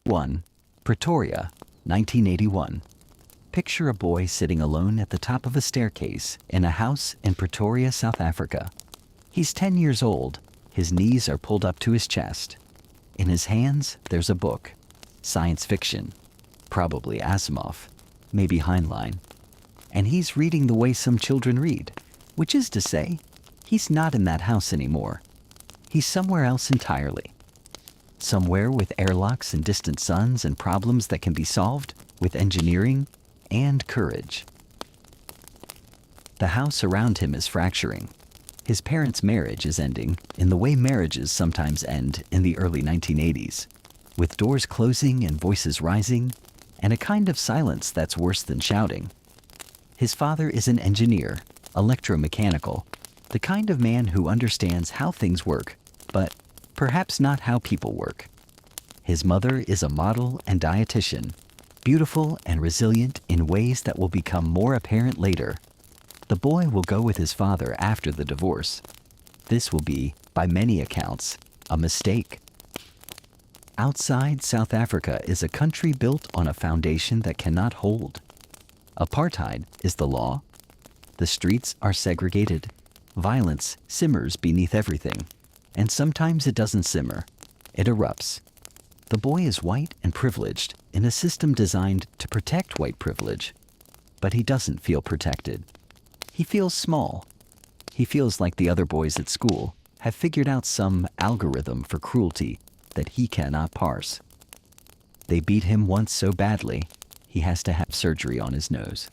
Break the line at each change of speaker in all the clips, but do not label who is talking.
1. Pretoria, 1981. Picture a boy sitting alone at the top of a staircase in a house in Pretoria, South Africa. He's 10 years old. His knees are pulled up to his chest. In his hands, there's a book. Science fiction. Probably Asimov. Maybe Heinlein. And he's reading the way some children read, which is to say, he's not in that house anymore. He's somewhere else entirely. Somewhere with airlocks and distant suns and problems that can be solved with engineering and courage. The house around him is fracturing. His parents' marriage is ending in the way marriages sometimes end in the early 1980s, with doors closing and voices rising, and a kind of silence that's worse than shouting. His father is an engineer, electromechanical, the kind of man who understands how things work, but perhaps not how people work. His mother is a model and dietitian, beautiful and resilient in ways that will become more apparent later. The boy will go with his father after the divorce. This will be, by many accounts, a mistake. Outside South Africa is a country built on a foundation that cannot hold. Apartheid is the law. The streets are segregated. Violence simmers beneath everything. And sometimes it doesn't simmer. It erupts. The boy is white and privileged in a system designed to protect white privilege. But he doesn't feel protected. He feels small. He feels like the other boys at school have figured out some algorithm for cruelty that he cannot parse. They beat him once so badly, he has to have surgery on his nose.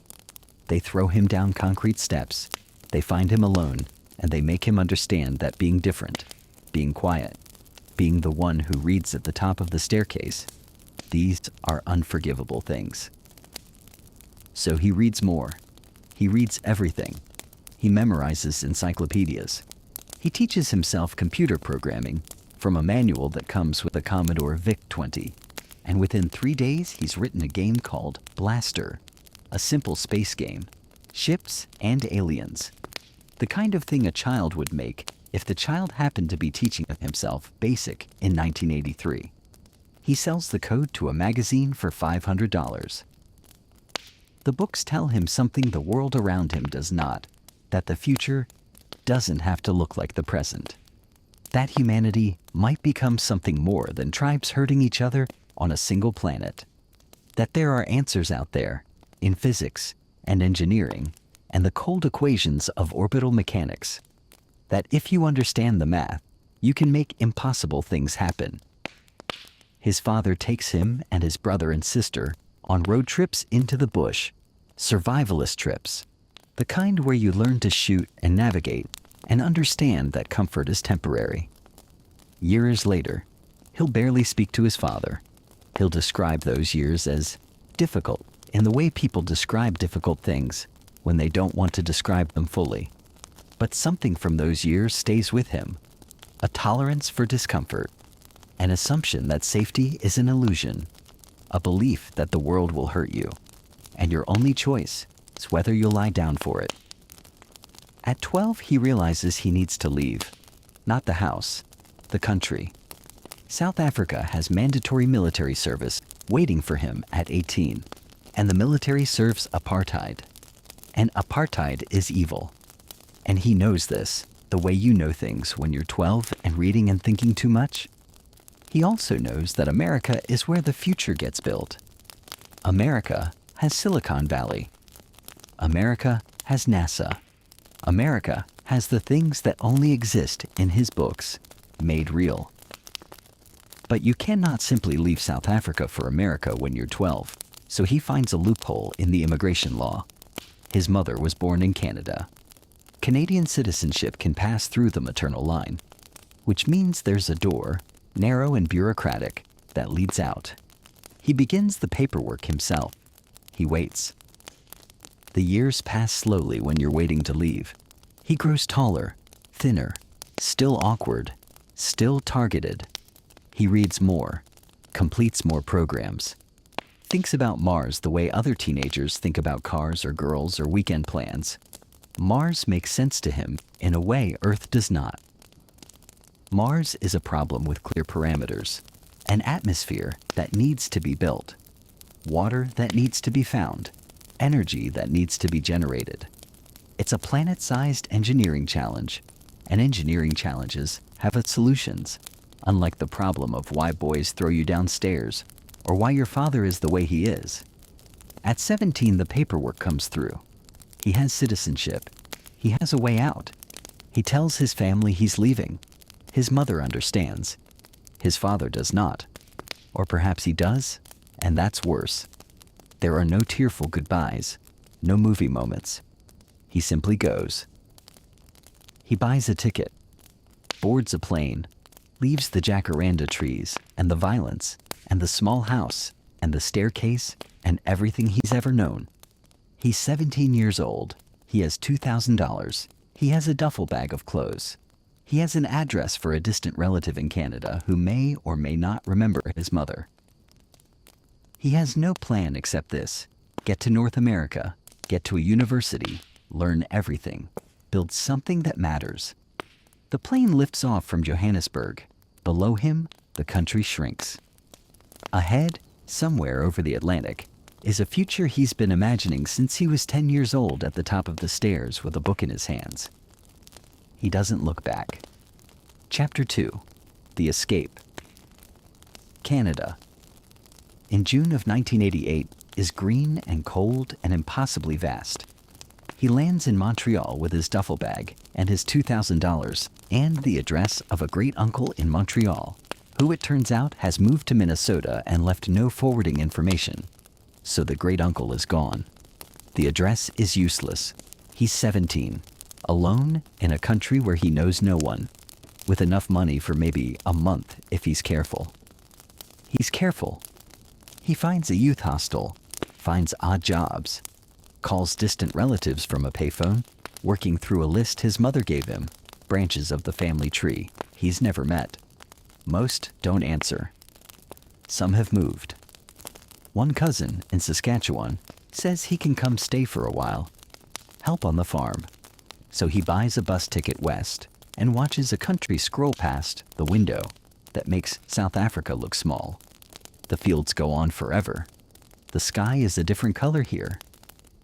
They throw him down concrete steps. They find him alone, and they make him understand that being different, being quiet, being the one who reads at the top of the staircase, these are unforgivable things. So he reads more. He reads everything. He memorizes encyclopedias. He teaches himself computer programming from a manual that comes with a Commodore VIC-20. And within 3 days, he's written a game called Blaster, a simple space game, ships and aliens. The kind of thing a child would make if the child happened to be teaching himself BASIC in 1983. He sells the code to a magazine for $500. The books tell him something the world around him does not, that the future doesn't have to look like the present. That humanity might become something more than tribes hurting each other on a single planet. That there are answers out there, in physics and engineering, and the cold equations of orbital mechanics. That if you understand the math, you can make impossible things happen. His father takes him and his brother and sister on road trips into the bush, survivalist trips, the kind where you learn to shoot and navigate and understand that comfort is temporary. Years later, he'll barely speak to his father. He'll describe those years as difficult in the way people describe difficult things when they don't want to describe them fully. But something from those years stays with him, a tolerance for discomfort, an assumption that safety is an illusion, a belief that the world will hurt you, and your only choice is whether you'll lie down for it. At 12, he realizes he needs to leave, not the house, the country. South Africa has mandatory military service waiting for him at 18, and the military serves apartheid. And apartheid is evil. And he knows this, the way you know things when you're 12 and reading and thinking too much. He also knows that America is where the future gets built. America has Silicon Valley. America has NASA. America has the things that only exist in his books, made real. But you cannot simply leave South Africa for America when you're 12, so he finds a loophole in the immigration law. His mother was born in Canada. Canadian citizenship can pass through the maternal line, which means there's a door, narrow and bureaucratic, that leads out. He begins the paperwork himself. He waits. The years pass slowly when you're waiting to leave. He grows taller, thinner, still awkward, still targeted. He reads more, completes more programs, thinks about Mars the way other teenagers think about cars or girls or weekend plans. Mars makes sense to him in a way Earth does not. Mars is a problem with clear parameters. An atmosphere that needs to be built. Water that needs to be found. Energy that needs to be generated. It's a planet-sized engineering challenge, and engineering challenges have its solutions, unlike the problem of why boys throw you downstairs or why your father is the way he is. At 17, the paperwork comes through. He has citizenship. He has a way out. He tells his family he's leaving. His mother understands. His father does not. Or perhaps he does, and that's worse. There are no tearful goodbyes, no movie moments. He simply goes. He buys a ticket, boards a plane, leaves the jacaranda trees and the violence and the small house and the staircase and everything he's ever known. He's 17 years old. He has $2,000. He has a duffel bag of clothes. He has an address for a distant relative in Canada who may or may not remember his mother. He has no plan except this: get to North America, get to a university, learn everything, build something that matters. The plane lifts off from Johannesburg. Below him, the country shrinks. Ahead, somewhere over the Atlantic, is a future he's been imagining since he was 10 years old at the top of the stairs with a book in his hands. He doesn't look back. Chapter 2. The Escape. Canada. In June of 1988 is green and cold and impossibly vast. He lands in Montreal with his duffel bag and his $2,000 and the address of a great uncle in Montreal, who it turns out has moved to Minnesota and left no forwarding information. So the great uncle is gone. The address is useless. He's 17, alone in a country where he knows no one, with enough money for maybe a month if he's careful. He's careful. He finds a youth hostel, finds odd jobs, calls distant relatives from a payphone, working through a list his mother gave him, branches of the family tree he's never met. Most don't answer. Some have moved. One cousin in Saskatchewan says he can come stay for a while, help on the farm. So he buys a bus ticket west and watches a country scroll past the window that makes South Africa look small. The fields go on forever. The sky is a different color here,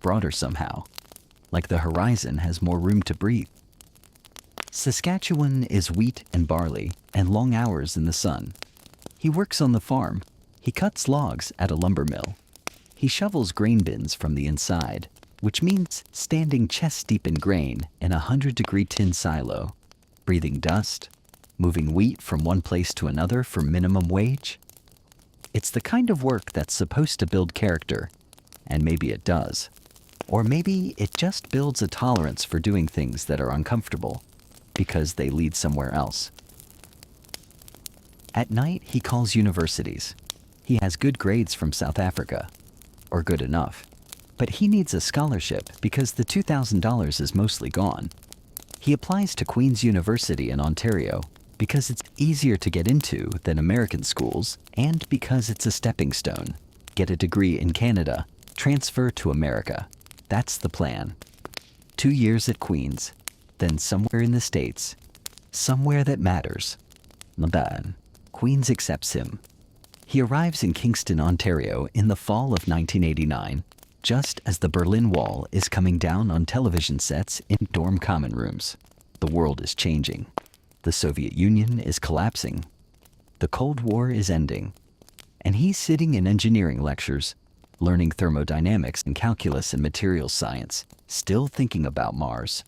broader somehow, like the horizon has more room to breathe. Saskatchewan is wheat and barley and long hours in the sun. He works on the farm. He cuts logs at a lumber mill. He shovels grain bins from the inside, which means standing chest-deep in grain in a 100-degree tin silo, breathing dust, moving wheat from one place to another for minimum wage. It's the kind of work that's supposed to build character, and maybe it does. Or maybe it just builds a tolerance for doing things that are uncomfortable, because they lead somewhere else. At night, he calls universities. He has good grades from South Africa, or good enough. But he needs a scholarship because the $2,000 is mostly gone. He applies to Queen's University in Ontario because it's easier to get into than American schools and because it's a stepping stone. Get a degree in Canada, transfer to America. That's the plan. 2 years at Queen's, then somewhere in the States, somewhere that matters. Then, Queen's accepts him. He arrives in Kingston, Ontario in the fall of 1989, just as the Berlin Wall is coming down on television sets in dorm common rooms. The world is changing. The Soviet Union is collapsing. The Cold War is ending. And he's sitting in engineering lectures, learning thermodynamics and calculus and materials science, still thinking about Mars.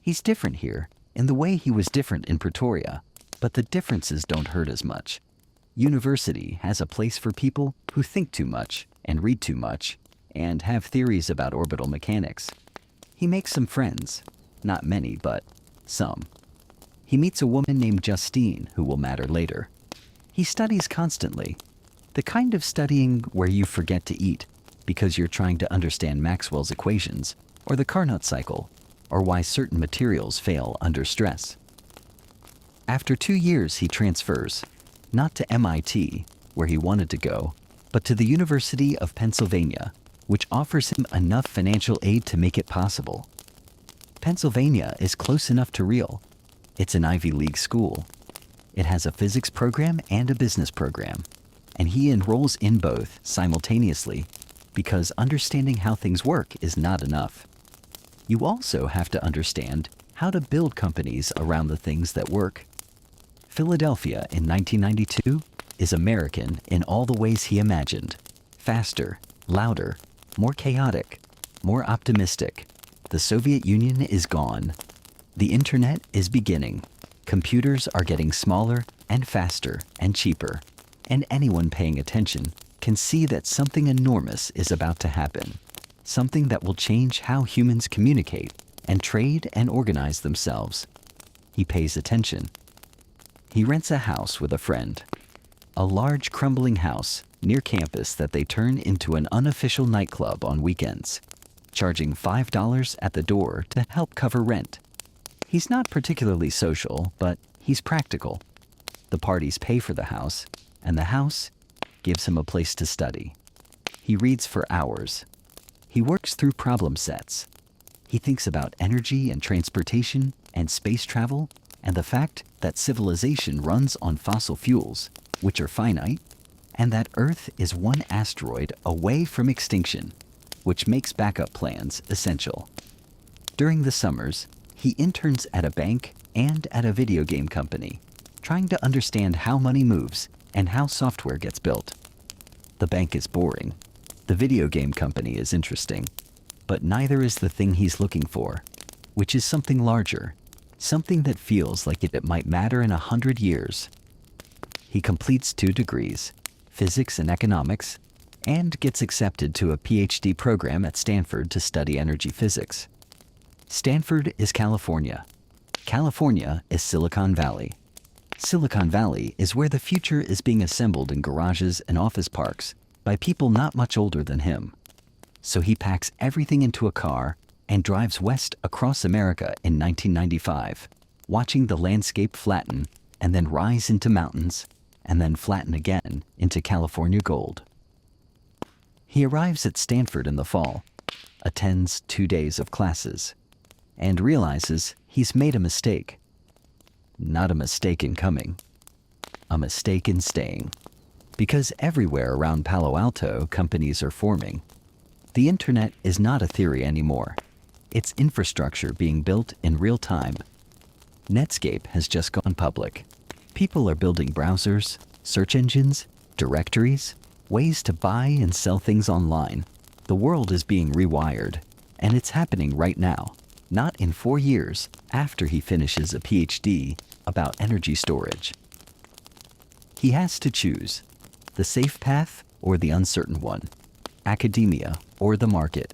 He's different here, in the way he was different in Pretoria, but the differences don't hurt as much. University has a place for people who think too much and read too much and have theories about orbital mechanics. He makes some friends, not many, but some. He meets a woman named Justine who will matter later. He studies constantly, the kind of studying where you forget to eat because you're trying to understand Maxwell's equations or the Carnot cycle or why certain materials fail under stress. After 2 years, he transfers, not to MIT, where he wanted to go, but to the University of Pennsylvania, which offers him enough financial aid to make it possible. Pennsylvania is close enough to real. It's an Ivy League school. It has a physics program and a business program, and he enrolls in both simultaneously because understanding how things work is not enough. You also have to understand how to build companies around the things that work. Philadelphia in 1992 is American in all the ways he imagined. Faster, louder, more chaotic, more optimistic. The Soviet Union is gone. The internet is beginning. Computers are getting smaller and faster and cheaper. And anyone paying attention can see that something enormous is about to happen. Something that will change how humans communicate and trade and organize themselves. He pays attention. He rents a house with a friend. A large crumbling house near campus that they turn into an unofficial nightclub on weekends, charging $5 at the door to help cover rent. He's not particularly social, but he's practical. The parties pay for the house, and the house gives him a place to study. He reads for hours. He works through problem sets. He thinks about energy and transportation and space travel and the fact that civilization runs on fossil fuels, which are finite, and that Earth is one asteroid away from extinction, which makes backup plans essential. During the summers, he interns at a bank and at a video game company, trying to understand how money moves and how software gets built. The bank is boring. The video game company is interesting. But neither is the thing he's looking for, which is something larger, something that feels like it might matter in 100 years. He completes 2 degrees, physics and economics, and gets accepted to a PhD program at Stanford to study energy physics. Stanford is California. California is Silicon Valley. Silicon Valley is where the future is being assembled in garages and office parks by people not much older than him. So he packs everything into a car and drives west across America in 1995, watching the landscape flatten and then rise into mountains and then flatten again into California gold. He arrives at Stanford in the fall, attends 2 days of classes, and realizes he's made a mistake. Not a mistake in coming, a mistake in staying. Because everywhere around Palo Alto, companies are forming. The internet is not a theory anymore. It's infrastructure being built in real time. Netscape has just gone public. People are building browsers, search engines, directories, ways to buy and sell things online. The world is being rewired, and it's happening right now, not in 4 years after he finishes a PhD about energy storage. He has to choose the safe path or the uncertain one, academia or the market,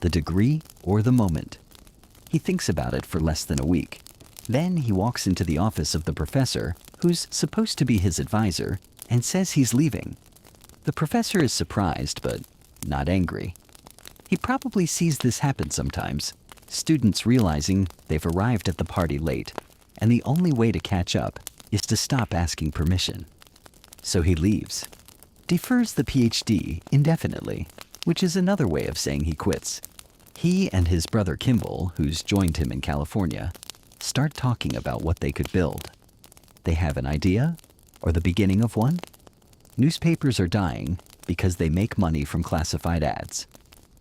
the degree or the moment. He thinks about it for less than a week. Then he walks into the office of the professor, who's supposed to be his advisor, and says he's leaving. The professor is surprised, but not angry. He probably sees this happen sometimes, students realizing they've arrived at the party late, and the only way to catch up is to stop asking permission. So he leaves, defers the PhD indefinitely, which is another way of saying he quits. He and his brother Kimball, who's joined him in California, start talking about what they could build. They have an idea, or the beginning of one. Newspapers are dying because they make money from classified ads.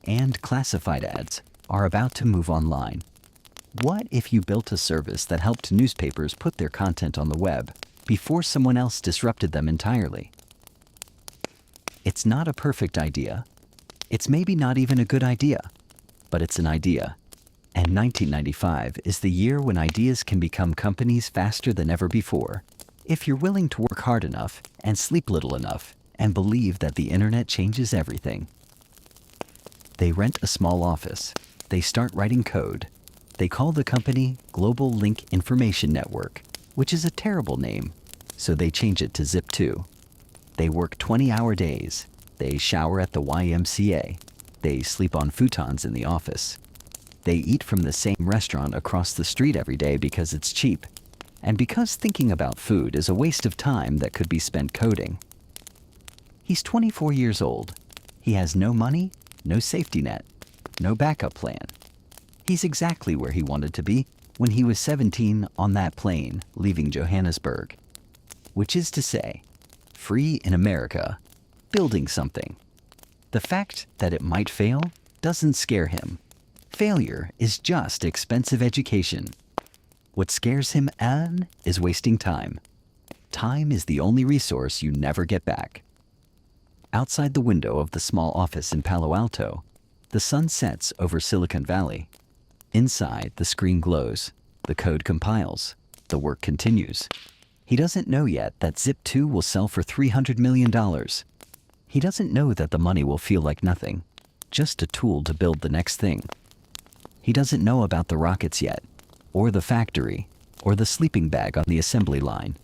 And classified ads are about to move online. What if you built a service that helped newspapers put their content on the web before someone else disrupted them entirely? It's not a perfect idea. It's maybe not even a good idea, but it's an idea. And 1995 is the year when ideas can become companies faster than ever before, if you're willing to work hard enough and sleep little enough and believe that the internet changes everything. They rent a small office. They start writing code. They call the company Global Link Information Network, which is a terrible name, so they change it to Zip2. They work 20-hour days. They shower at the YMCA. They sleep on futons in the office. They eat from the same restaurant across the street every day because it's cheap, and because thinking about food is a waste of time that could be spent coding. He's 24 years old. He has no money, no safety net, no backup plan. He's exactly where he wanted to be when he was 17 on that plane leaving Johannesburg. which is to say, free in America, building something. The fact that it might fail doesn't scare him. Failure is just expensive education. What scares him is wasting time. Time is the only resource you never get back. Outside the window of the small office in Palo Alto, the sun sets over Silicon Valley. Inside, the screen glows, the code compiles, the work continues. He doesn't know yet that Zip2 will sell for $300 million. He doesn't know that the money will feel like nothing, just a tool to build the next thing. He doesn't know about the rockets yet, or the factory, or the sleeping bag on the assembly line,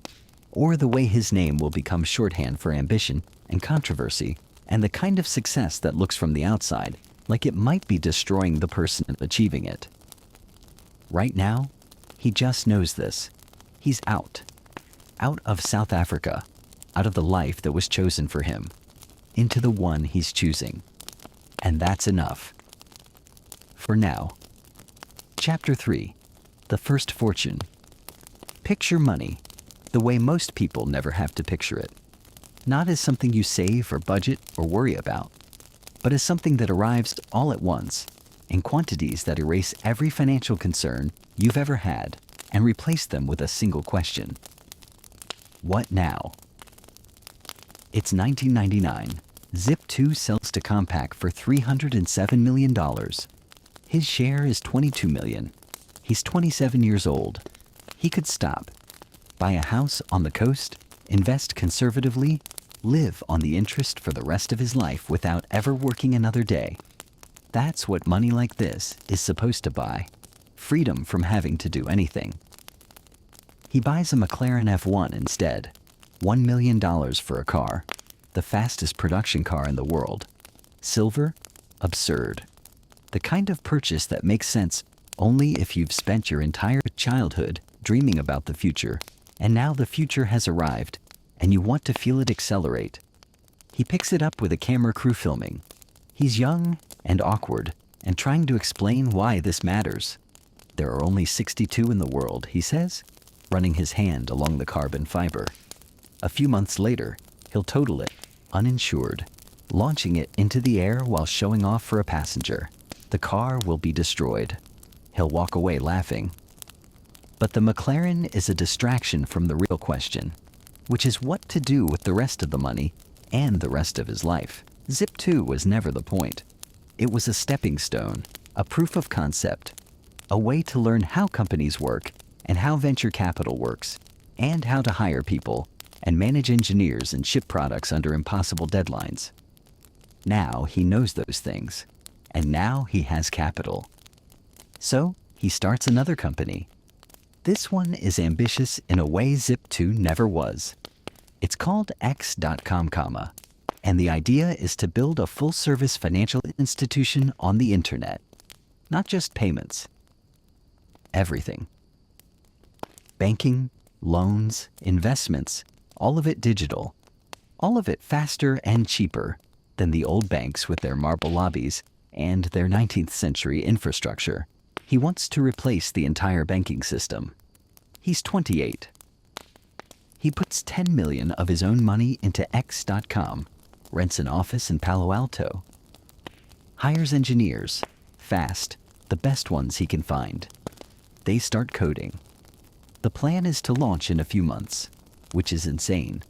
or the way his name will become shorthand for ambition and controversy, and the kind of success that looks from the outside like it might be destroying the person achieving it. Right now, he just knows this. He's out of South Africa, out of the life that was chosen for him, into the one he's choosing. And that's enough. For now. Chapter 3. The First Fortune. Picture money the way most people never have to picture it. Not as something you save or budget or worry about, but as something that arrives all at once, in quantities that erase every financial concern you've ever had and replace them with a single question. What now? It's 1999. Zip2 sells to Compaq for $307 million. His share is $22 million. He's 27 years old. He could stop, buy a house on the coast, invest conservatively, live on the interest for the rest of his life without ever working another day. That's what money like this is supposed to buy. Freedom from having to do anything. He buys a McLaren F1 instead. $1 million for a car. The fastest production car in the world. Silver? Absurd. The kind of purchase that makes sense only if you've spent your entire childhood dreaming about the future, and now the future has arrived, and you want to feel it accelerate. He picks it up with a camera crew filming. He's young and awkward, and trying to explain why this matters. There are only 62 in the world, he says, running his hand along the carbon fiber. A few months later, he'll total it, uninsured, launching it into the air while showing off for a passenger. The car will be destroyed. He'll walk away laughing. But the McLaren is a distraction from the real question, which is what to do with the rest of the money and the rest of his life. Zip2 was never the point. It was a stepping stone, a proof of concept, a way to learn how companies work and how venture capital works, and how to hire people and manage engineers and ship products under impossible deadlines. Now he knows those things, and now he has capital. So he starts another company. This one is ambitious in a way Zip2 never was. It's called X.com, and the idea is to build a full-service financial institution on the internet. Not just payments. Everything. Banking, loans, investments, all of it digital. All of it faster and cheaper than the old banks with their marble lobbies and their 19th century infrastructure. He wants to replace the entire banking system. He's 28. He puts $10 million of his own money into X.com, rents an office in Palo Alto, hires engineers, fast, the best ones he can find. They start coding. The plan is to launch in a few months, which is insane.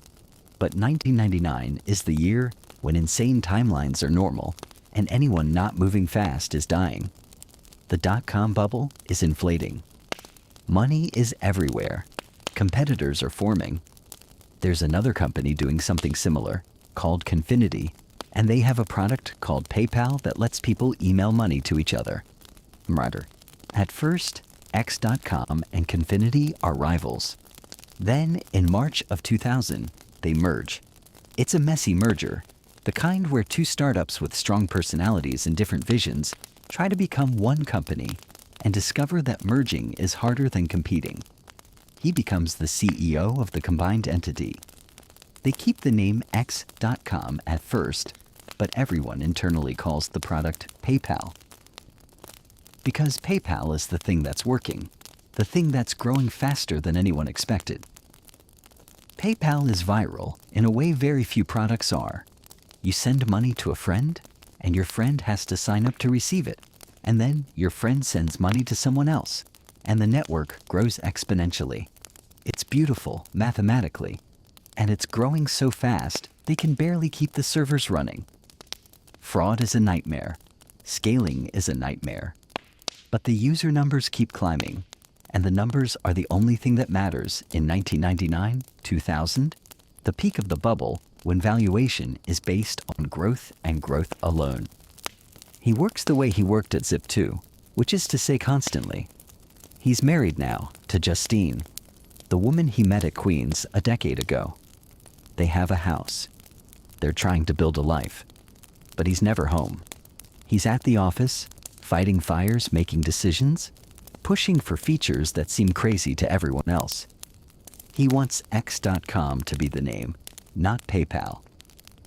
But 1999 is the year when insane timelines are normal, and anyone not moving fast is dying. The dot-com bubble is inflating. Money is everywhere. Competitors are forming. There's another company doing something similar, called Confinity, and they have a product called PayPal that lets people email money to each other. Rather, at first, X.com and Confinity are rivals. Then, in March of 2000, they merge. It's a messy merger, the kind where two startups with strong personalities and different visions try to become one company and discover that merging is harder than competing. He becomes the CEO of the combined entity. They keep the name X.com at first, but everyone internally calls the product PayPal. Because PayPal is the thing that's working, the thing that's growing faster than anyone expected. PayPal is viral in a way very few products are. You send money to a friend, and your friend has to sign up to receive it. And then your friend sends money to someone else, and the network grows exponentially. It's beautiful mathematically, and it's growing so fast they can barely keep the servers running. Fraud is a nightmare. Scaling is a nightmare. But the user numbers keep climbing, and the numbers are the only thing that matters in 1999, 2000, the peak of the bubble when valuation is based on growth and growth alone. He works the way he worked at Zip2, which is to say constantly. He's married now to Justine, the woman he met at Queens a decade ago. They have a house. They're trying to build a life. But he's never home. He's at the office, fighting fires, making decisions, pushing for features that seem crazy to everyone else. He wants X.com to be the name, not PayPal.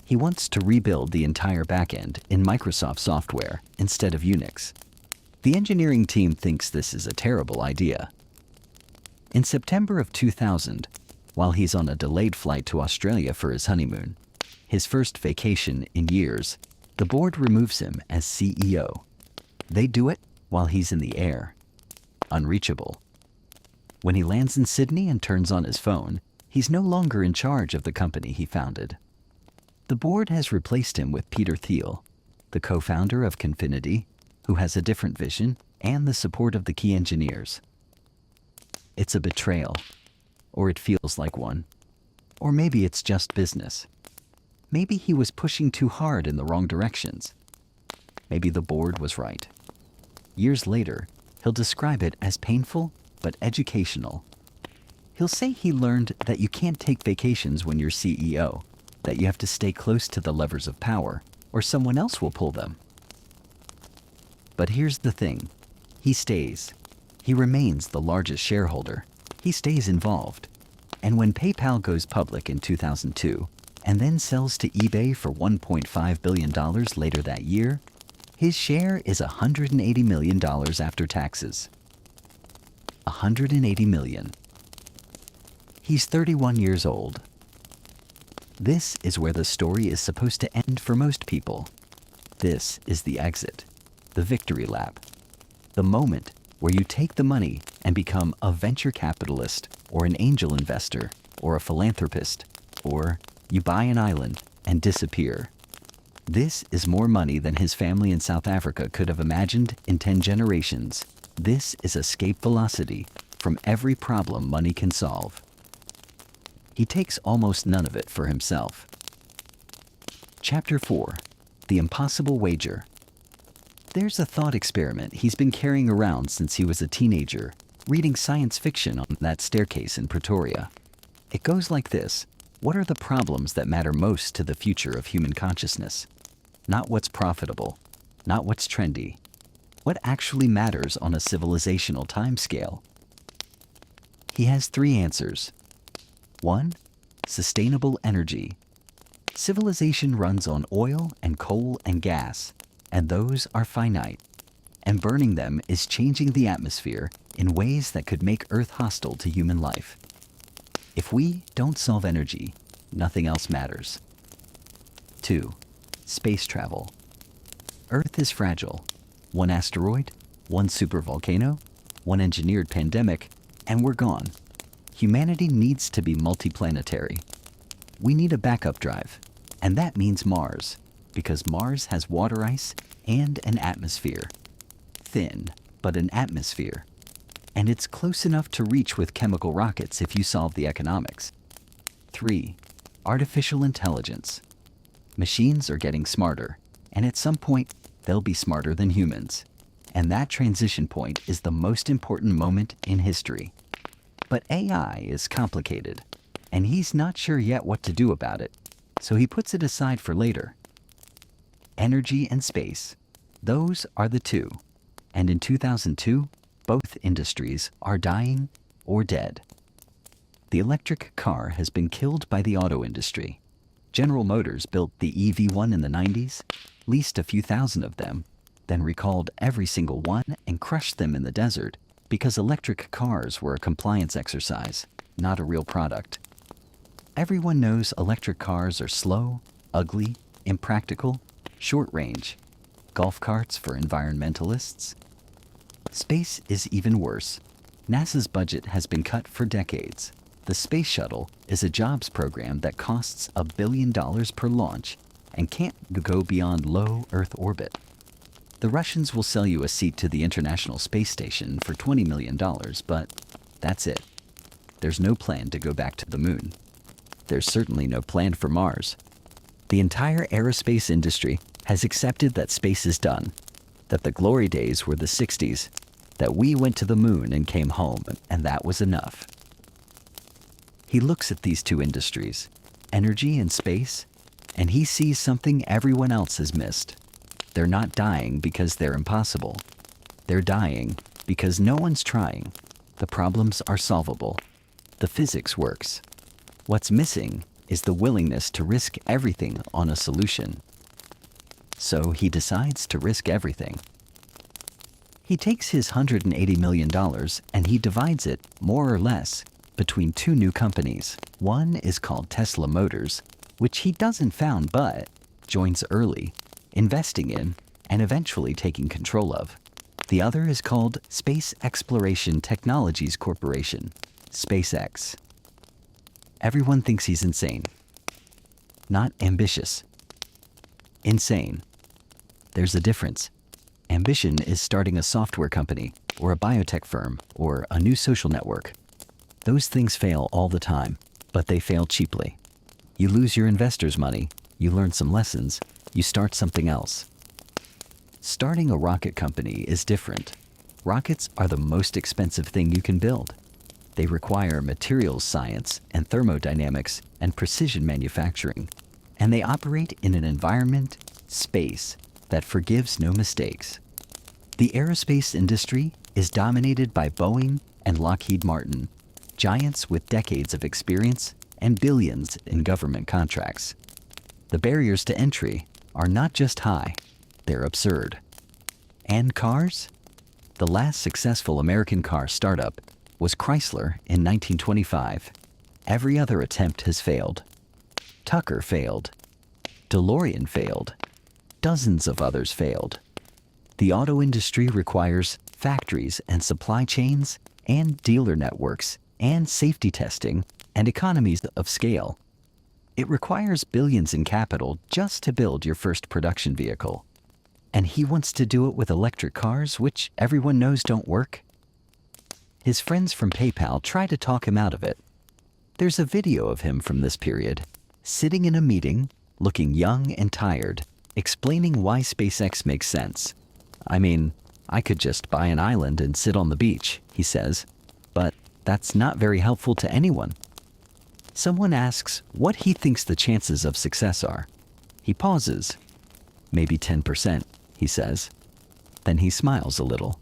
He wants to rebuild the entire backend in Microsoft software instead of Unix. The engineering team thinks this is a terrible idea. In September of 2000, while he's on a delayed flight to Australia for his honeymoon, his first vacation in years, the board removes him as CEO. They do it while he's in the air. Unreachable. When he lands in Sydney and turns on his phone, he's no longer in charge of the company he founded. The board has replaced him with Peter Thiel, the co-founder of Confinity, who has a different vision and the support of the key engineers. It's a betrayal, or it feels like one. Or maybe it's just business. Maybe he was pushing too hard in the wrong directions. Maybe the board was right. Years later, he'll describe it as painful but educational. He'll say he learned that you can't take vacations when you're CEO, that you have to stay close to the levers of power, or someone else will pull them. But here's the thing. He stays. He remains the largest shareholder. He stays involved. And when PayPal goes public in 2002, and then sells to eBay for $1.5 billion later that year, his share is $180 million after taxes. $180 million. He's 31 years old. This is where the story is supposed to end for most people. This is the exit, the victory lap, the moment where you take the money and become a venture capitalist or an angel investor or a philanthropist, or you buy an island and disappear. This is more money than his family in South Africa could have imagined in 10 generations. This is escape velocity from every problem money can solve. He takes almost none of it for himself. Chapter 4. The Impossible Wager. There's a thought experiment he's been carrying around since he was a teenager, reading science fiction on that staircase in Pretoria. It goes like this. What are the problems that matter most to the future of human consciousness? Not what's profitable, not what's trendy. What actually matters on a civilizational timescale? He has 3 answers. 1. Sustainable energy. Civilization runs on oil and coal and gas, and those are finite. And burning them is changing the atmosphere in ways that could make Earth hostile to human life. If we don't solve energy, nothing else matters. 2. Space travel. Earth is fragile. 1 asteroid, 1 supervolcano, 1 engineered pandemic, and we're gone. Humanity needs to be multiplanetary. We need a backup drive, and that means Mars, because Mars has water ice and an atmosphere. Thin, but an atmosphere. And it's close enough to reach with chemical rockets if you solve the economics. 3. Artificial intelligence. Machines are getting smarter, and at some point, they'll be smarter than humans. And that transition point is the most important moment in history. But AI is complicated, and he's not sure yet what to do about it, so he puts it aside for later. Energy and space. Those are the 2. And in 2002, both industries are dying or dead. The electric car has been killed by the auto industry. General Motors built the EV1 in the 90s, leased a few thousand of them, then recalled every single one and crushed them in the desert because electric cars were a compliance exercise, not a real product. Everyone knows electric cars are slow, ugly, impractical, short range. Golf carts for environmentalists. Space is even worse. NASA's budget has been cut for decades. The space shuttle is a jobs program that costs $1 billion per launch and can't go beyond low Earth orbit. The Russians will sell you a seat to the International Space Station for $20 million, but that's it. There's no plan to go back to the moon. There's certainly no plan for Mars. The entire aerospace industry has accepted that space is done, that the glory days were the 60s, that we went to the moon and came home, and that was enough. He looks at these two industries, energy and space, and he sees something everyone else has missed. They're not dying because they're impossible. They're dying because no one's trying. The problems are solvable. The physics works. What's missing is the willingness to risk everything on a solution. So he decides to risk everything. He takes his $180 million and he divides it, more or less, between two new companies. One is called Tesla Motors, which he doesn't found but joins early, investing in, and eventually taking control of. The other is called Space Exploration Technologies Corporation, SpaceX. Everyone thinks he's insane. Not ambitious. Insane. There's a difference. Ambition is starting a software company, or a biotech firm, or a new social network. Those things fail all the time, but they fail cheaply. You lose your investors' money, you learn some lessons, you start something else. Starting a rocket company is different. Rockets are the most expensive thing you can build. They require materials science and thermodynamics and precision manufacturing, and they operate in an environment, space, that forgives no mistakes. The aerospace industry is dominated by Boeing and Lockheed Martin, giants with decades of experience and billions in government contracts. The barriers to entry are not just high, they're absurd. And cars? The last successful American car startup was Chrysler in 1925. Every other attempt has failed. Tucker failed. DeLorean failed. Dozens of others failed. The auto industry requires factories and supply chains and dealer networks and safety testing and economies of scale. It requires billions in capital just to build your first production vehicle. And he wants to do it with electric cars, which everyone knows don't work. His friends from PayPal try to talk him out of it. There's a video of him from this period, sitting in a meeting, looking young and tired, explaining why SpaceX makes sense. I mean, I could just buy an island and sit on the beach, he says, but that's not very helpful to anyone. Someone asks what he thinks the chances of success are. He pauses. Maybe 10%, he says. Then he smiles a little,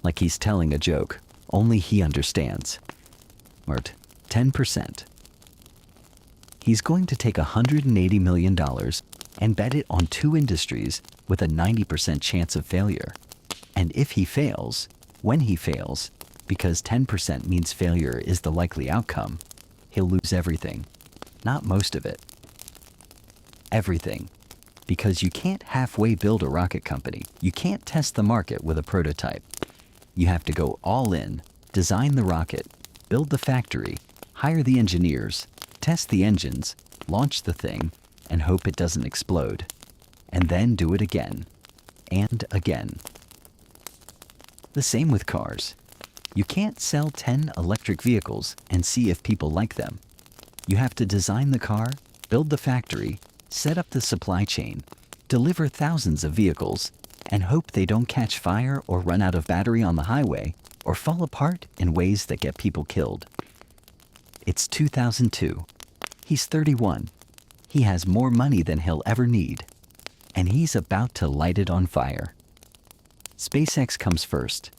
like he's telling a joke, only he understands. Mert, 10%. He's going to take $180 million and bet it on two industries with a 90% chance of failure. And if he fails, when he fails, because 10% means failure is the likely outcome, he'll lose everything. Not most of it. Everything. Because you can't halfway build a rocket company. You can't test the market with a prototype. You have to go all in, design the rocket, build the factory, hire the engineers, test the engines, launch the thing, and hope it doesn't explode. And then do it again. And again. The same with cars. You can't sell 10 electric vehicles and see if people like them. You have to design the car, build the factory, set up the supply chain, deliver thousands of vehicles, and hope they don't catch fire or run out of battery on the highway or fall apart in ways that get people killed. It's 2002. He's 31. He has more money than he'll ever need. And he's about to light it on fire. SpaceX comes first.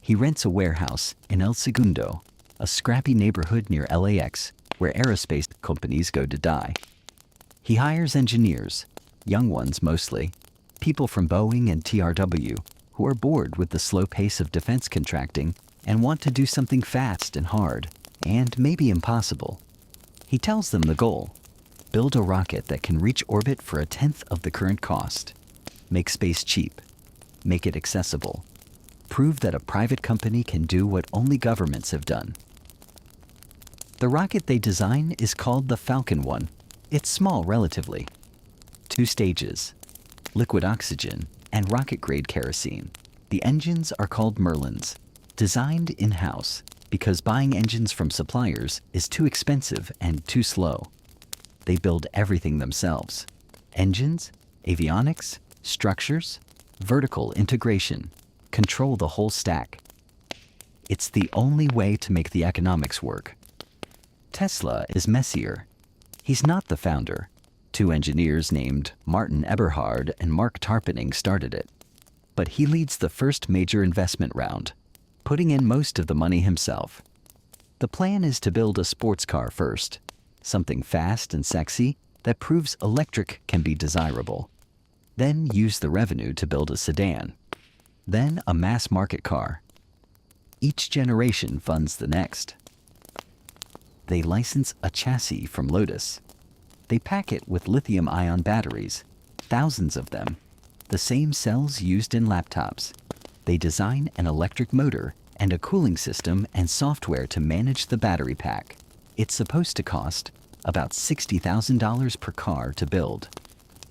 He rents a warehouse in El Segundo, a scrappy neighborhood near LAX where aerospace companies go to die. He hires engineers, young ones mostly, people from Boeing and TRW, who are bored with the slow pace of defense contracting and want to do something fast and hard, and maybe impossible. He tells them the goal: build a rocket that can reach orbit for a tenth of the current cost, make space cheap, make it accessible, prove that a private company can do what only governments have done. The rocket they design is called the Falcon 1. It's small relatively. 2 stages: liquid oxygen and rocket-grade kerosene. The engines are called Merlins, designed in-house because buying engines from suppliers is too expensive and too slow. They build everything themselves: engines, avionics, structures, vertical integration, control the whole stack. It's the only way to make the economics work. Tesla is messier. He's not the founder. 2 engineers named Martin Eberhard and Mark Tarpenning started it. But he leads the first major investment round, putting in most of the money himself. The plan is to build a sports car first, something fast and sexy that proves electric can be desirable. Then use the revenue to build a sedan. Then a mass market car. Each generation funds the next. They license a chassis from Lotus. They pack it with lithium-ion batteries, thousands of them, the same cells used in laptops. They design an electric motor and a cooling system and software to manage the battery pack. It's supposed to cost about $60,000 per car to build.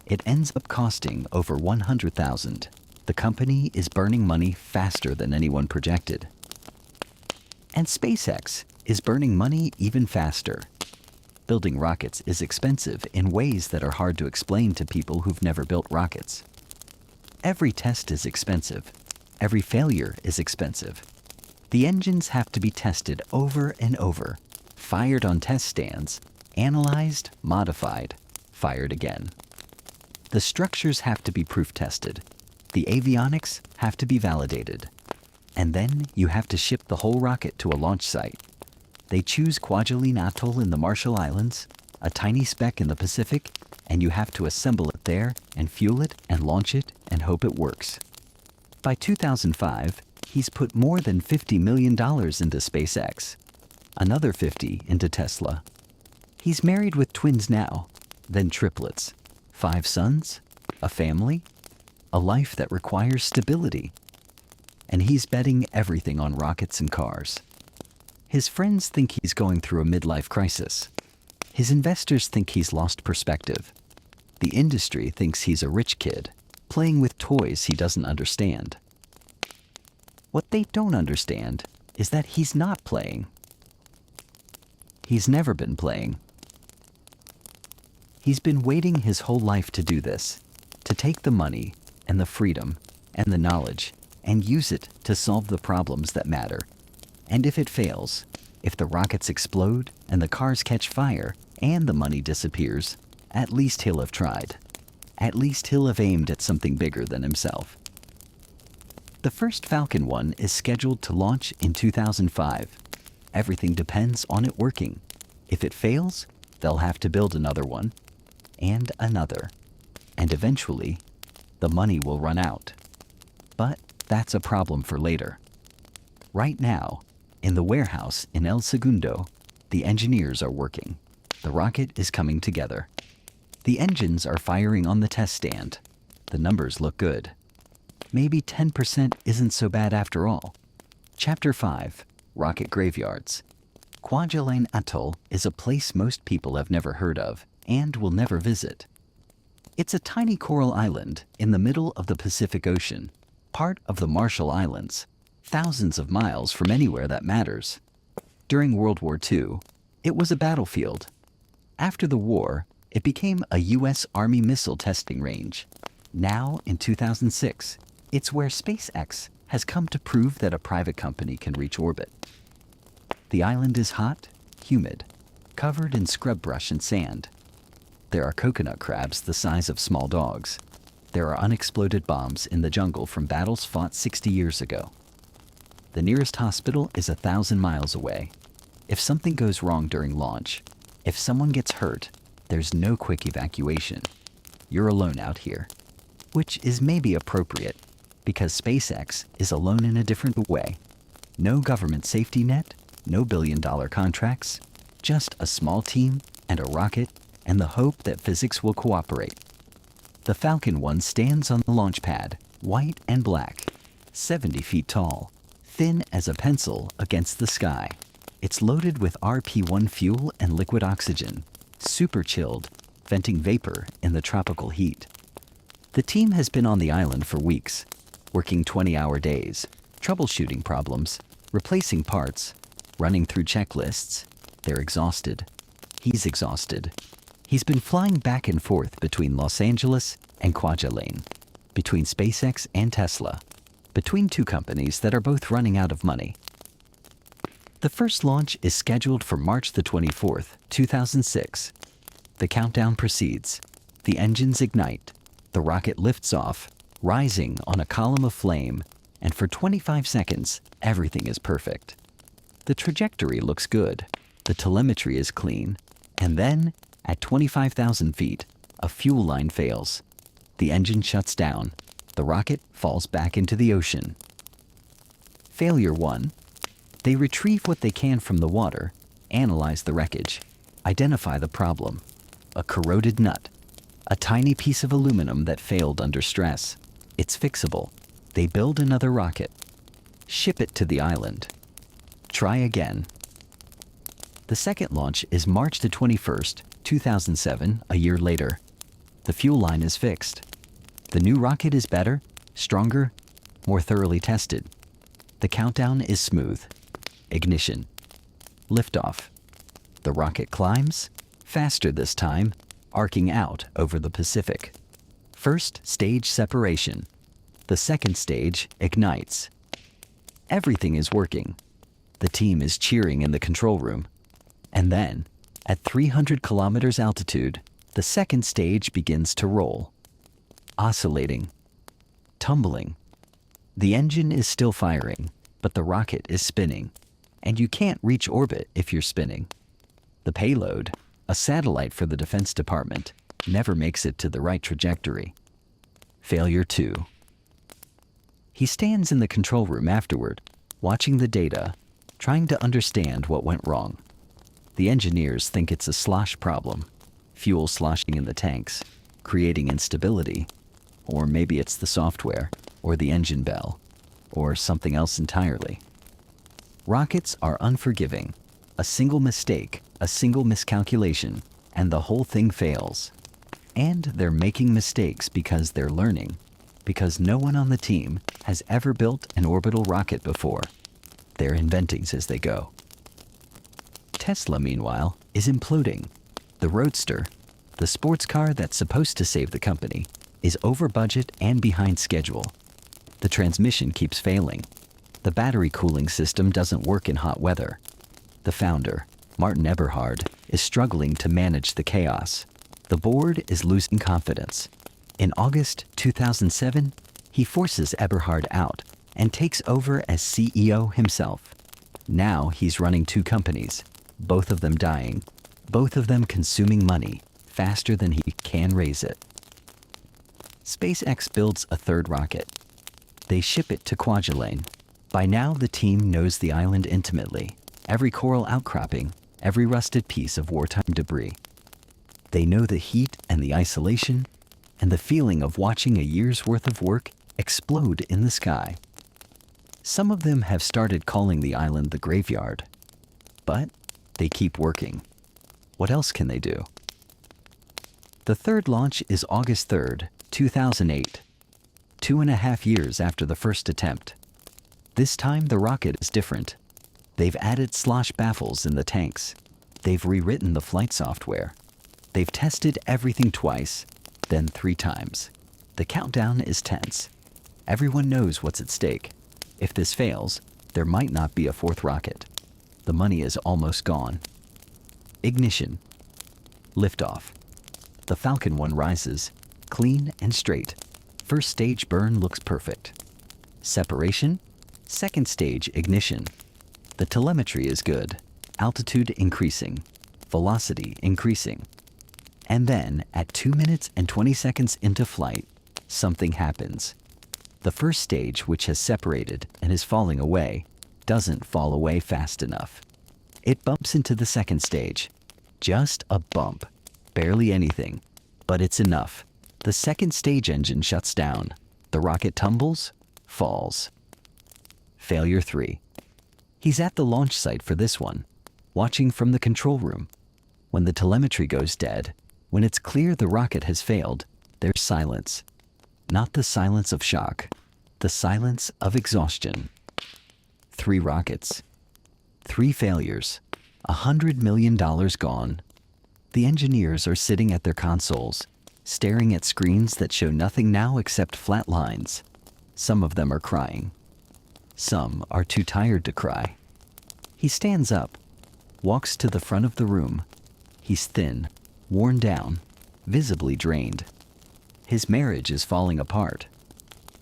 It ends up costing over $100,000. The company is burning money faster than anyone projected. And SpaceX is burning money even faster. Building rockets is expensive in ways that are hard to explain to people who've never built rockets. Every test is expensive. Every failure is expensive. The engines have to be tested over and over, fired on test stands, analyzed, modified, fired again. The structures have to be proof tested. The avionics have to be validated. And then you have to ship the whole rocket to a launch site. They choose Kwajalein Atoll in the Marshall Islands, a tiny speck in the Pacific, and you have to assemble it there and fuel it and launch it and hope it works. By 2005, he's put more than $50 million into SpaceX, another 50 into Tesla. He's married with twins now, then triplets, 5 sons, a family, a life that requires stability. And he's betting everything on rockets and cars. His friends think he's going through a midlife crisis. His investors think he's lost perspective. The industry thinks he's a rich kid, playing with toys he doesn't understand. What they don't understand is that he's not playing. He's never been playing. He's been waiting his whole life to do this, to take the money and the freedom and the knowledge and use it to solve the problems that matter. And if it fails, if the rockets explode and the cars catch fire and the money disappears, at least he'll have tried. At least he'll have aimed at something bigger than himself. The first Falcon 1 is scheduled to launch in 2005. Everything depends on it working. If it fails, they'll have to build another one, and another. And eventually, the money will run out. But that's a problem for later. Right now, in the warehouse in El Segundo, the engineers are working. The rocket is coming together. The engines are firing on the test stand. The numbers look good. Maybe 10% isn't so bad after all. Chapter 5, Rocket Graveyards. Kwajalein Atoll is a place most people have never heard of and will never visit. It's a tiny coral island in the middle of the Pacific Ocean, part of the Marshall Islands, thousands of miles from anywhere that matters. During World War II, it was a battlefield. After the war, it became a U.S. Army missile testing range. Now, in 2006, it's where SpaceX has come to prove that a private company can reach orbit. The island is hot, humid, covered in scrub brush and sand. There are coconut crabs the size of small dogs. There are unexploded bombs in the jungle from battles fought 60 years ago. The nearest hospital is 1,000 miles away. If something goes wrong during launch, if someone gets hurt, there's no quick evacuation. You're alone out here, which is maybe appropriate because SpaceX is alone in a different way. No government safety net, no billion-dollar contracts, just a small team and a rocket, and the hope that physics will cooperate. The Falcon 1 stands on the launch pad, white and black, 70 feet tall, thin as a pencil against the sky. It's loaded with RP-1 fuel and liquid oxygen, super chilled, venting vapor in the tropical heat. The team has been on the island for weeks, working 20-hour days, troubleshooting problems, replacing parts, running through checklists. They're exhausted. He's exhausted. He's been flying back and forth between Los Angeles and Kwajalein, between SpaceX and Tesla, between two companies that are both running out of money. The first launch is scheduled for March the 24th, 2006. The countdown proceeds. The engines ignite. The rocket lifts off, rising on a column of flame, and for 25 seconds, everything is perfect. The trajectory looks good. The telemetry is clean. And then, at 25,000 feet, a fuel line fails. The engine shuts down. The rocket falls back into the ocean. Failure 1. They retrieve what they can from the water, analyze the wreckage, identify the problem. A corroded nut. A tiny piece of aluminum that failed under stress. It's fixable. They build another rocket. Ship it to the island. Try again. The second launch is March the 21st, 2007, a year later. The fuel line is fixed. The new rocket is better, stronger, more thoroughly tested. The countdown is smooth. Ignition. Liftoff. The rocket climbs, faster this time, arcing out over the Pacific. First stage separation. The second stage ignites. Everything is working. The team is cheering in the control room. And then, at 300 kilometers altitude, the second stage begins to roll. Oscillating. Tumbling. The engine is still firing, but the rocket is spinning. And you can't reach orbit if you're spinning. The payload, a satellite for the Defense Department, never makes it to the right trajectory. Failure 2. He stands in the control room afterward, watching the data, trying to understand what went wrong. The engineers think it's a slosh problem, fuel sloshing in the tanks, creating instability, or maybe it's the software, or the engine bell, or something else entirely. Rockets are unforgiving. A single mistake, a single miscalculation, and the whole thing fails. And they're making mistakes because they're learning, because no one on the team has ever built an orbital rocket before. They're inventing as they go. Tesla, meanwhile, is imploding. The Roadster, the sports car that's supposed to save the company, is over budget and behind schedule. The transmission keeps failing. The battery cooling system doesn't work in hot weather. The founder, Martin Eberhard, is struggling to manage the chaos. The board is losing confidence. In August 2007, he forces Eberhard out and takes over as CEO himself. Now he's running two companies, both of them dying, both of them consuming money faster than he can raise it. SpaceX builds a third rocket. They ship it to Kwajalein. By now, the team knows the island intimately, every coral outcropping, every rusted piece of wartime debris. They know the heat and the isolation, and the feeling of watching a year's worth of work explode in the sky. Some of them have started calling the island the graveyard, but they keep working. What else can they do? The third launch is August 3rd, 2008, 2.5 years after the first attempt. This time the rocket is different. They've added slosh baffles in the tanks. They've rewritten the flight software. They've tested everything twice, then 3 times. The countdown is tense. Everyone knows what's at stake. If this fails, there might not be a fourth rocket. The money is almost gone. Ignition. Liftoff. The Falcon 1 rises, clean and straight. First stage burn looks perfect. Separation. Second stage ignition. The telemetry is good. Altitude increasing. Velocity increasing. And then, at 2 minutes and 20 seconds into flight, something happens. The first stage, which has separated and is falling away, doesn't fall away fast enough. It bumps into the second stage. Just a bump. Barely anything. But it's enough. The second stage engine shuts down. The rocket tumbles, falls. Failure 3. He's at the launch site for this one, watching from the control room. When the telemetry goes dead, when it's clear the rocket has failed, there's silence. Not the silence of shock, the silence of exhaustion. 3 rockets. 3 failures. $100 million gone. The engineers are sitting at their consoles, staring at screens that show nothing now except flat lines. Some of them are crying. Some are too tired to cry. He stands up, walks to the front of the room. He's thin, worn down, visibly drained. His marriage is falling apart.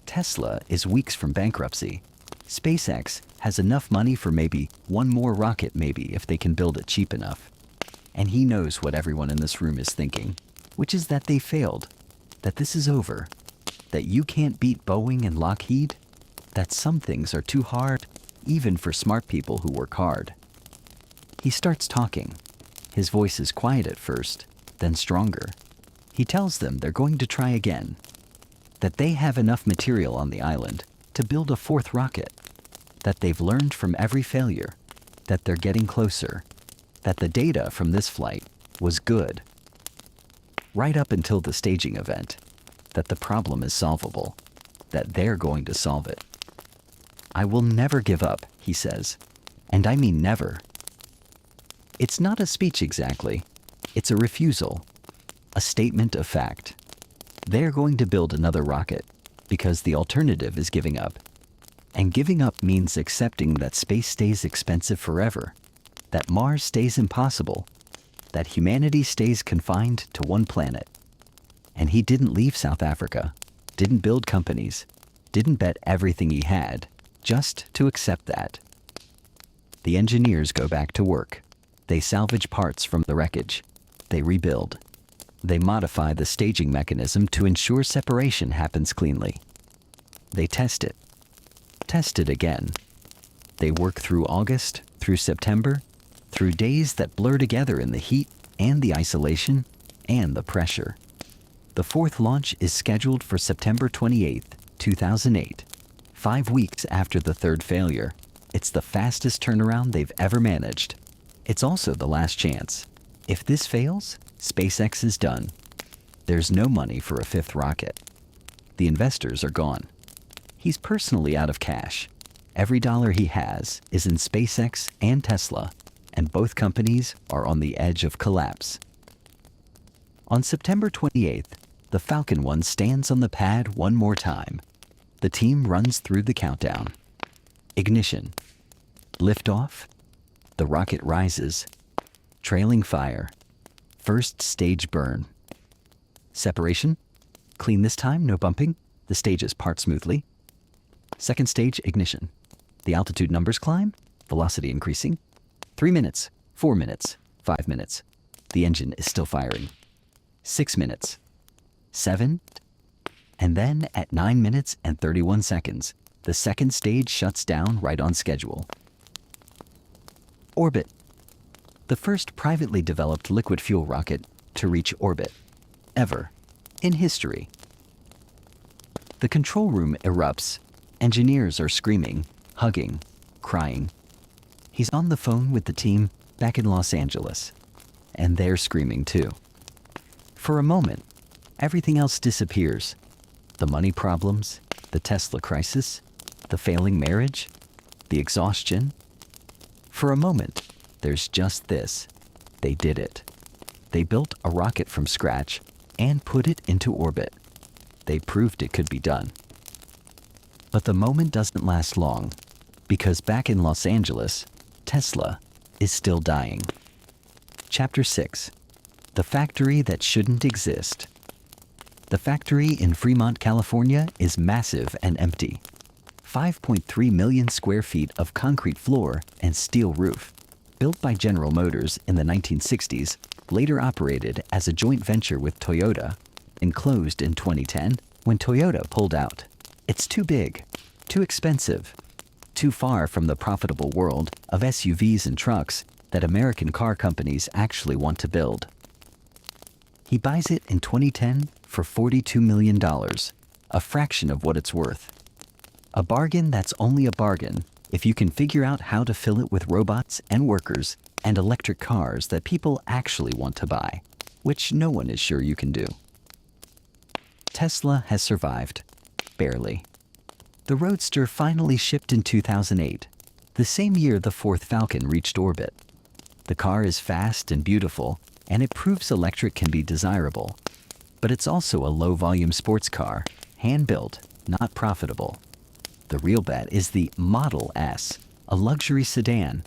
Tesla is weeks from bankruptcy. SpaceX has enough money for maybe one more rocket, maybe, if they can build it cheap enough. And he knows what everyone in this room is thinking, which is that they failed, that this is over, that you can't beat Boeing and Lockheed, that some things are too hard, even for smart people who work hard. He starts talking. His voice is quiet at first, then stronger. He tells them they're going to try again, that they have enough material on the island to build a 4th rocket, that they've learned from every failure, that they're getting closer, that the data from this flight was good. Right up until the staging event, that the problem is solvable, that they're going to solve it. I will never give up, he says, and I mean never. It's not a speech exactly, it's a refusal, a statement of fact. They're going to build another rocket because the alternative is giving up. And giving up means accepting that space stays expensive forever, that Mars stays impossible, that humanity stays confined to one planet. And he didn't leave South Africa, didn't build companies, didn't bet everything he had, just to accept that. The engineers go back to work. They salvage parts from the wreckage. They rebuild. They modify the staging mechanism to ensure separation happens cleanly. They test it. Test it again. They work through August, through September, through days that blur together in the heat and the isolation and the pressure. The 4th launch is scheduled for September 28, 2008, 5 weeks after the 3rd failure. It's the fastest turnaround they've ever managed. It's also the last chance. If this fails, SpaceX is done. There's no money for a 5th rocket. The investors are gone. He's personally out of cash. Every dollar he has is in SpaceX and Tesla, and both companies are on the edge of collapse. On September 28th, the Falcon 1 stands on the pad one more time. The team runs through the countdown. Ignition. Liftoff. The rocket rises. Trailing fire. First stage burn. Separation. Clean this time, no bumping. The stages part smoothly. Second stage ignition. The altitude numbers climb, velocity increasing. 3 minutes, 4 minutes, 5 minutes. The engine is still firing. 6 minutes, 7, and then at 9 minutes and 31 seconds, the second stage shuts down right on schedule. Orbit. The first privately developed liquid fuel rocket to reach orbit, ever, in history. The control room erupts. Engineers are screaming, hugging, crying. He's on the phone with the team back in Los Angeles, and they're screaming too. For a moment, everything else disappears. The money problems, the Tesla crisis, the failing marriage, the exhaustion. For a moment, there's just this. They did it. They built a rocket from scratch and put it into orbit. They proved it could be done. But the moment doesn't last long, because back in Los Angeles, Tesla is still dying. Chapter 6. The factory that shouldn't exist. The factory in Fremont, California is massive and empty. 5.3 million square feet of concrete floor and steel roof. Built by General Motors in the 1960s, later operated as a joint venture with Toyota, and closed in 2010 when Toyota pulled out. It's too big, too expensive, too far from the profitable world of SUVs and trucks, that American car companies actually want to build. He buys it in 2010 for $42 million, a fraction of what it's worth. A bargain that's only a bargain if you can figure out how to fill it with robots and workers and electric cars that people actually want to buy, which no one is sure you can do. Tesla has survived. Barely. The Roadster finally shipped in 2008, the same year the fourth Falcon reached orbit. The car is fast and beautiful, and it proves electric can be desirable. But it's also a low-volume sports car, hand-built, not profitable. The real bet is the Model S, a luxury sedan,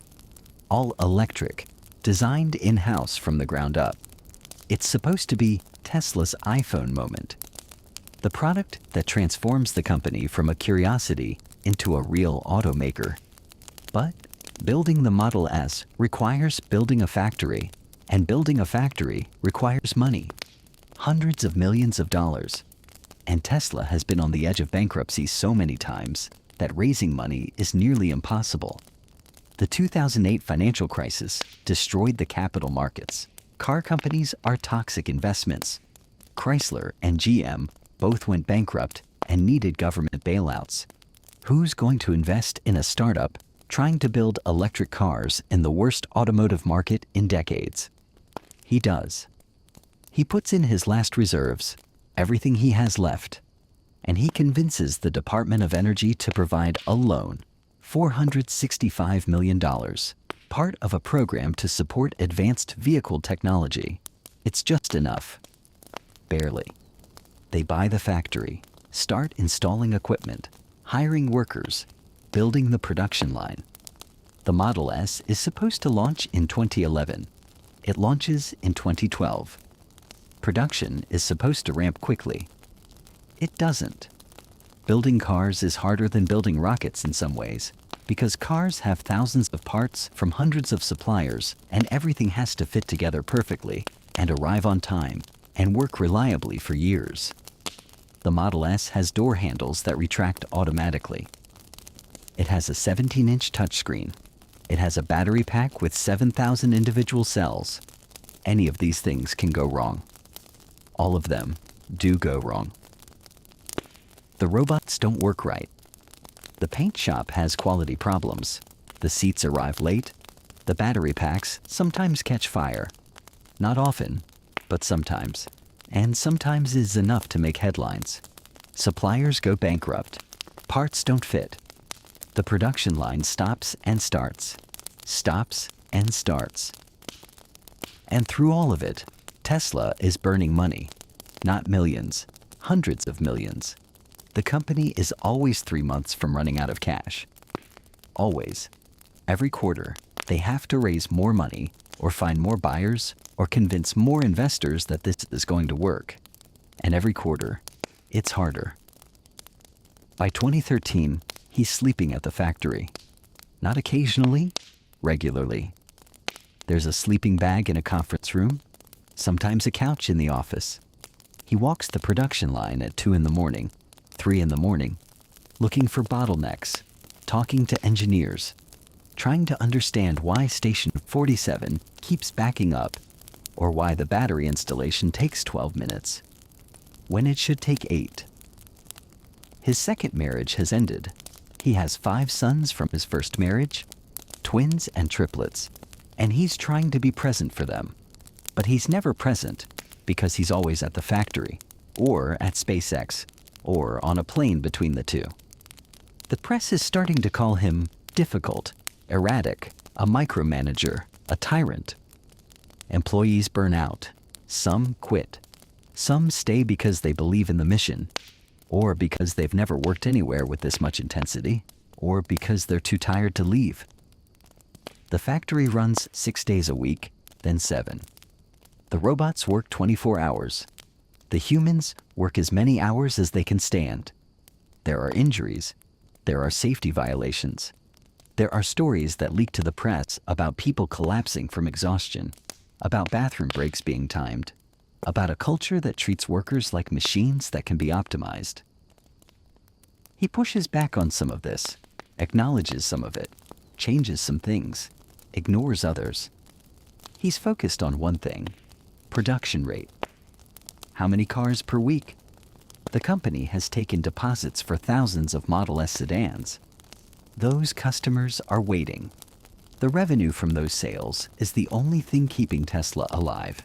all electric, designed in-house from the ground up. It's supposed to be Tesla's iPhone moment. The product that transforms the company from a curiosity into a real automaker. But building the Model S requires building a factory, and building a factory requires money. Hundreds of millions of dollars. And Tesla has been on the edge of bankruptcy so many times that raising money is nearly impossible. The 2008 financial crisis destroyed the capital markets. Car companies are toxic investments. Chrysler and GM both went bankrupt and needed government bailouts. Who's going to invest in a startup trying to build electric cars in the worst automotive market in decades? He does. He puts in his last reserves, everything he has left, and he convinces the Department of Energy to provide a loan, $465 million, part of a program to support advanced vehicle technology. It's just enough. Barely. They buy the factory, start installing equipment, hiring workers, building the production line. The Model S is supposed to launch in 2011. It launches in 2012. Production is supposed to ramp quickly. It doesn't. Building cars is harder than building rockets in some ways, because cars have thousands of parts from hundreds of suppliers, and everything has to fit together perfectly, and arrive on time, and work reliably for years. The Model S has door handles that retract automatically. It has a 17-inch touchscreen. It has a battery pack with 7,000 individual cells. Any of these things can go wrong. All of them do go wrong. The robots don't work right. The paint shop has quality problems. The seats arrive late. The battery packs sometimes catch fire. Not often, but sometimes. And sometimes is enough to make headlines. Suppliers go bankrupt. Parts don't fit. The production line stops and starts. Stops and starts. And through all of it, Tesla is burning money. Not millions, hundreds of millions. The company is always 3 months from running out of cash. Always. Every quarter, they have to raise more money or find more buyers or convince more investors that this is going to work. And every quarter, it's harder. By 2013, he's sleeping at the factory. Not occasionally, regularly. There's a sleeping bag in a conference room, sometimes a couch in the office. He walks the production line at 2 in the morning, 3 in the morning, looking for bottlenecks, talking to engineers, trying to understand why Station 47 keeps backing up, or why the battery installation takes 12 minutes, when it should take 8. His second marriage has ended. He has 5 sons from his first marriage, twins and triplets, and he's trying to be present for them. But he's never present because he's always at the factory, or at SpaceX, or on a plane between the two. The press is starting to call him difficult, erratic, a micromanager, a tyrant. Employees burn out. Some quit. Some stay because they believe in the mission, or because they've never worked anywhere with this much intensity, or because they're too tired to leave. The factory runs 6 days a week, then 7. The robots work 24 hours. The humans work as many hours as they can stand. There are injuries. There are safety violations. There are stories that leak to the press about people collapsing from exhaustion, about bathroom breaks being timed, about a culture that treats workers like machines that can be optimized. He pushes back on some of this, acknowledges some of it, changes some things. ignores others. He's focused on one thing: production rate. How many cars per week? The company has taken deposits for thousands of Model S sedans. Those customers are waiting. The revenue from those sales is the only thing keeping Tesla alive.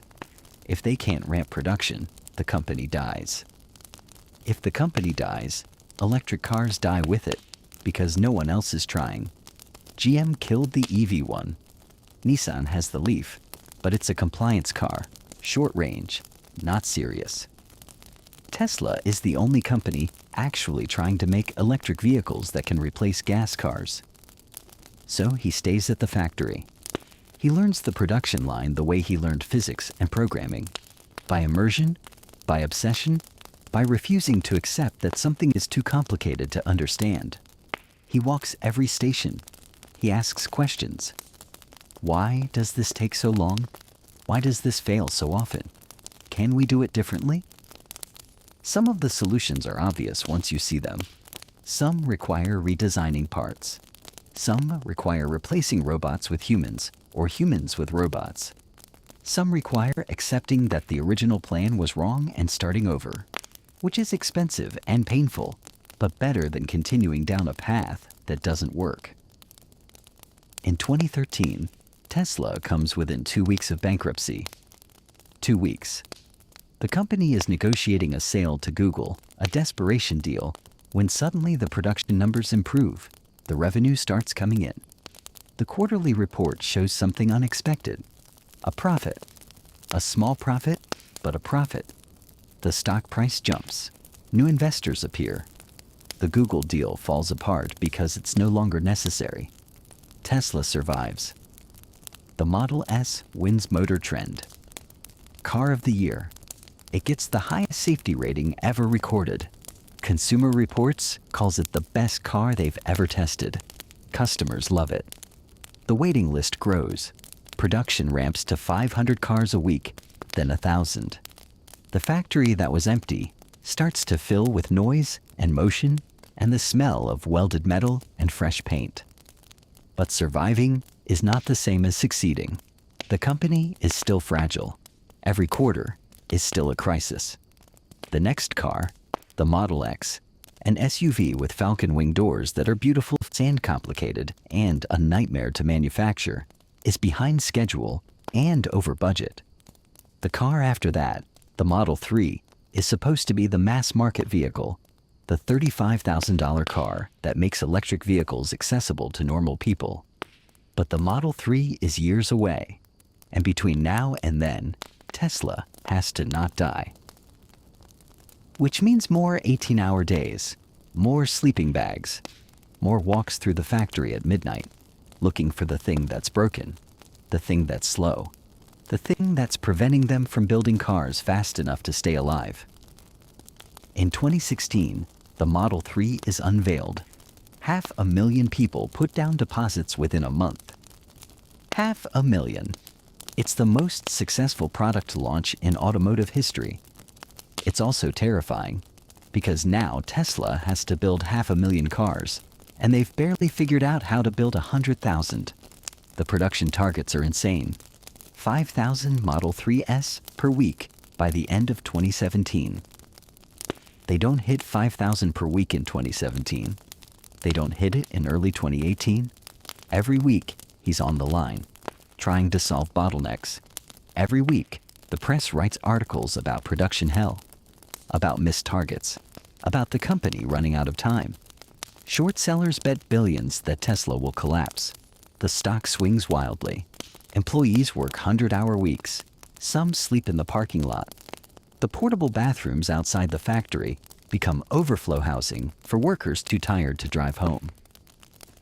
If they can't ramp production, the company dies. If the company dies, electric cars die with it, because no one else is trying. GM killed the EV1. Nissan has the Leaf, but it's a compliance car, short range, not serious. Tesla is the only company actually trying to make electric vehicles that can replace gas cars. So he stays at the factory. He learns the production line the way he learned physics and programming. By immersion, by obsession, by refusing to accept that something is too complicated to understand. He walks every station. He asks questions. Why does this take so long? Why does this fail so often? Can we do it differently? Some of the solutions are obvious once you see them. Some require redesigning parts. Some require replacing robots with humans, or humans with robots. Some require accepting that the original plan was wrong and starting over, which is expensive and painful, but better than continuing down a path that doesn't work. In 2013, Tesla comes within 2 weeks of bankruptcy. 2 weeks. The company is negotiating a sale to Google, a desperation deal, when suddenly the production numbers improve. The revenue starts coming in. The quarterly report shows something unexpected. A profit. A small profit, but a profit. The stock price jumps. New investors appear. The Google deal falls apart because it's no longer necessary. Tesla survives. The Model S wins Motor Trend. Car of the Year. It gets the highest safety rating ever recorded. Consumer Reports calls it the best car they've ever tested. Customers love it. The waiting list grows. Production ramps to 500 cars a week, then 1,000. The factory that was empty starts to fill with noise and motion and the smell of welded metal and fresh paint. But surviving is not the same as succeeding. The company is still fragile. Every quarter is still a crisis. The next car, the Model X, an SUV with falcon wing doors that are beautiful and complicated and a nightmare to manufacture, is behind schedule and over budget. The car after that, the Model 3, is supposed to be the mass market vehicle, the $35,000 car that makes electric vehicles accessible to normal people. But the Model 3 is years away, and between now and then, Tesla has to not die. Which means more 18-hour days, more sleeping bags, more walks through the factory at midnight, looking for the thing that's broken, the thing that's slow, the thing that's preventing them from building cars fast enough to stay alive. In 2016, the Model 3 is unveiled. 500,000 people put down deposits within a month. 500,000. It's the most successful product launch in automotive history. It's also terrifying, because now Tesla has to build 500,000 cars, and they've barely figured out how to build 100,000. The production targets are insane. 5,000 Model 3S per week by the end of 2017. They don't hit 5,000 per week in 2017. They don't hit it in early 2018. Every week, he's on the line, trying to solve bottlenecks. Every week, the press writes articles about production hell, about missed targets, about the company running out of time. Short sellers bet billions that Tesla will collapse. The stock swings wildly. Employees work 100-hour weeks. Some sleep in the parking lot. The portable bathrooms outside the factory become overflow housing for workers too tired to drive home.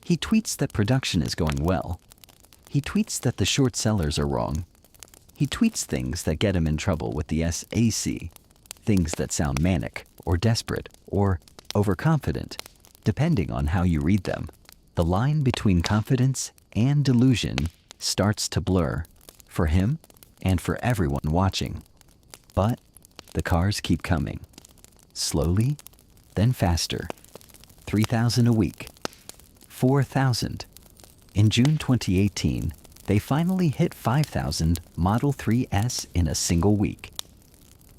He tweets that production is going well. He tweets that the short sellers are wrong. He tweets things that get him in trouble with the SAC, things that sound manic or desperate or overconfident, depending on how you read them. The line between confidence and delusion starts to blur, for him and for everyone watching. But the cars keep coming. Slowly, then faster. 3,000 a week. 4,000. In June 2018, They finally hit 5,000 Model 3S in a single week.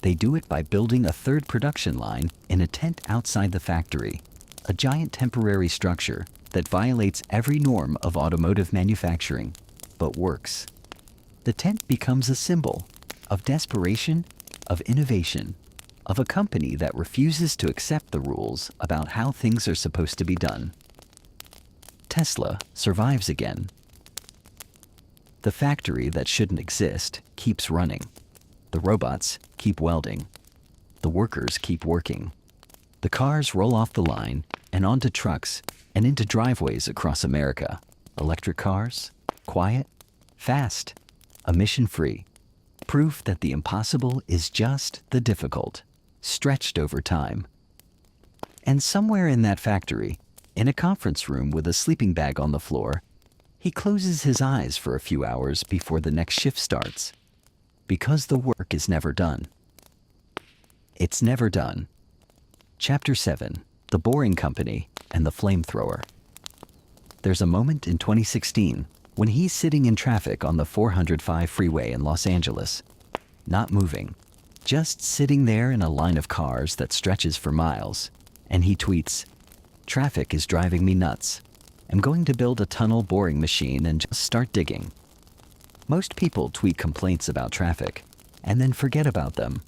They do it by building a third production line in a tent outside the factory, a giant temporary structure that violates every norm of automotive manufacturing, but works. The tent becomes a symbol of desperation, of innovation, of a company that refuses to accept the rules about how things are supposed to be done. Tesla survives again. The factory that shouldn't exist keeps running. The robots keep welding. The workers keep working. The cars roll off the line and onto trucks and into driveways across America. Electric cars, quiet, fast, emission-free. Proof that the impossible is just the difficult, stretched over time. And somewhere in that factory, in a conference room with a sleeping bag on the floor, he closes his eyes for a few hours before the next shift starts. Because the work is never done. It's never done. Chapter 7, The Boring Company and the Flamethrower. There's a moment in 2016 when he's sitting in traffic on the 405 freeway in Los Angeles, not moving, just sitting there in a line of cars that stretches for miles, and he tweets, "Traffic is driving me nuts. I'm going to build a tunnel boring machine and just start digging." Most people tweet complaints about traffic and then forget about them.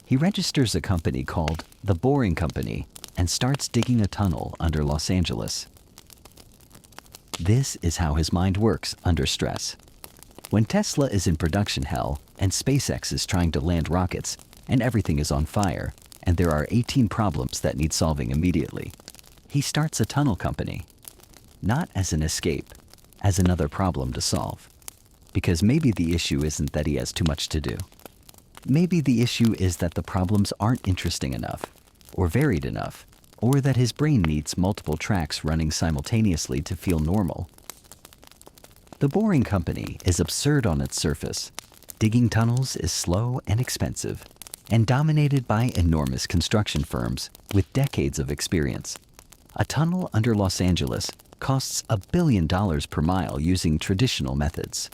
He registers a company called The Boring Company and starts digging a tunnel under Los Angeles. This is how his mind works under stress. When Tesla is in production hell and SpaceX is trying to land rockets and everything is on fire and there are 18 problems that need solving immediately, he starts a tunnel company. Not as an escape, as another problem to solve. Because maybe the issue isn't that he has too much to do. Maybe the issue is that the problems aren't interesting enough, or varied enough, or that his brain needs multiple tracks running simultaneously to feel normal. The Boring Company is absurd on its surface. Digging tunnels is slow and expensive, and dominated by enormous construction firms with decades of experience. A tunnel under Los Angeles costs $1 billion per mile using traditional methods.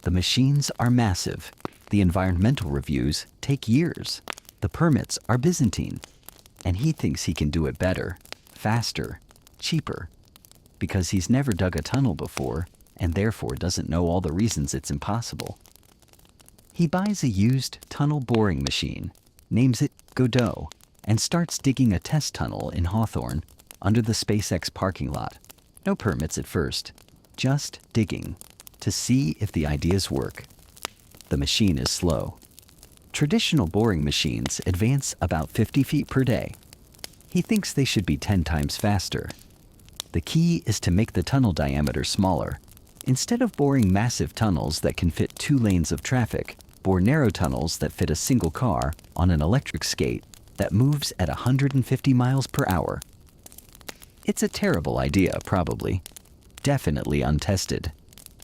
The machines are massive. The environmental reviews take years. The permits are Byzantine. And he thinks he can do it better, faster, cheaper, because he's never dug a tunnel before and therefore doesn't know all the reasons it's impossible. He buys a used tunnel boring machine, names it Godot, and starts digging a test tunnel in Hawthorne under the SpaceX parking lot. No permits at first, just digging to see if the ideas work. The machine is slow. Traditional boring machines advance about 50 feet per day. He thinks they should be 10 times faster. The key is to make the tunnel diameter smaller. Instead of boring massive tunnels that can fit 2 lanes of traffic, bore narrow tunnels that fit a single car on an electric skate that moves at 150 miles per hour. It's a terrible idea, probably. Definitely untested.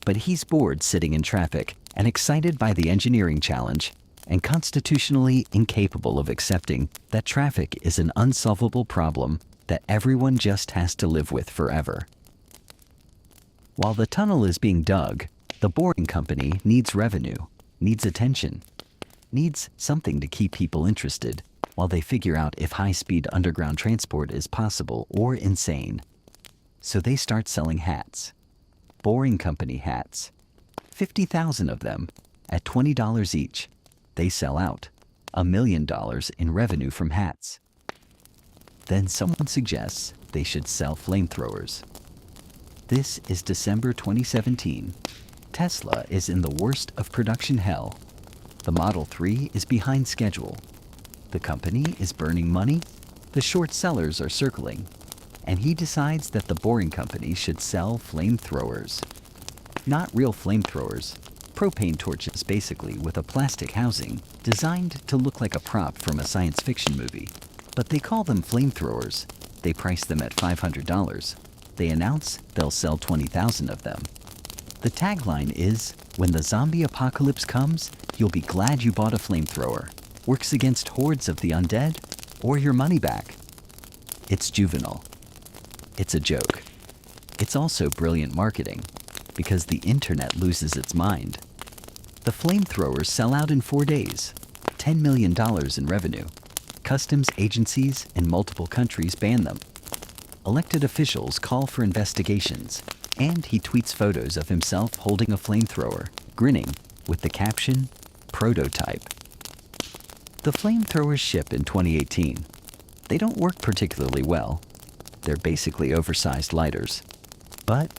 But he's bored sitting in traffic and excited by the engineering challenge and constitutionally incapable of accepting that traffic is an unsolvable problem that everyone just has to live with forever. While the tunnel is being dug, the Boring Company needs revenue, needs attention, needs something to keep people interested while they figure out if high-speed underground transport is possible or insane. So they start selling hats. Boring Company hats. 50,000 of them at $20 each. They sell out. $1 million in revenue from hats. Then someone suggests they should sell flamethrowers. This is December 2017. Tesla is in the worst of production hell. The Model 3 is behind schedule. The company is burning money. The short sellers are circling. And he decides that the Boring Company should sell flamethrowers. Not real flamethrowers. Propane torches basically with a plastic housing designed to look like a prop from a science fiction movie. But they call them flamethrowers. They price them at $500. They announce they'll sell 20,000 of them. The tagline is, "When the zombie apocalypse comes, you'll be glad you bought a flamethrower. Works against hordes of the undead, or your money back." It's juvenile. It's a joke. It's also brilliant marketing. because the internet loses its mind. The flamethrowers sell out in 4 days, $10 million in revenue. Customs agencies in multiple countries ban them. Elected officials call for investigations, and he tweets photos of himself holding a flamethrower, grinning, with the caption, "Prototype." The flamethrowers ship in 2018. They don't work particularly well. They're basically oversized lighters. But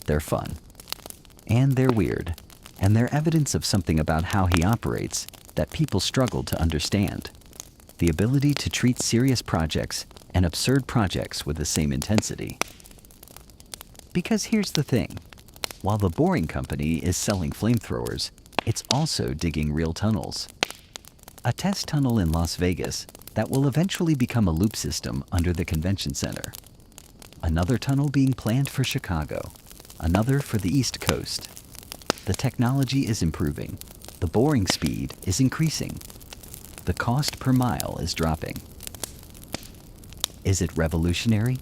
they're fun. And they're weird. And they're evidence of something about how he operates that people struggle to understand. The ability to treat serious projects and absurd projects with the same intensity. Because here's the thing. While the Boring Company is selling flamethrowers, it's also digging real tunnels. A test tunnel in Las Vegas that will eventually become a loop system under the convention center. Another tunnel being planned for Chicago. Another for the East Coast. The technology is improving. The boring speed is increasing. The cost per mile is dropping. Is it revolutionary?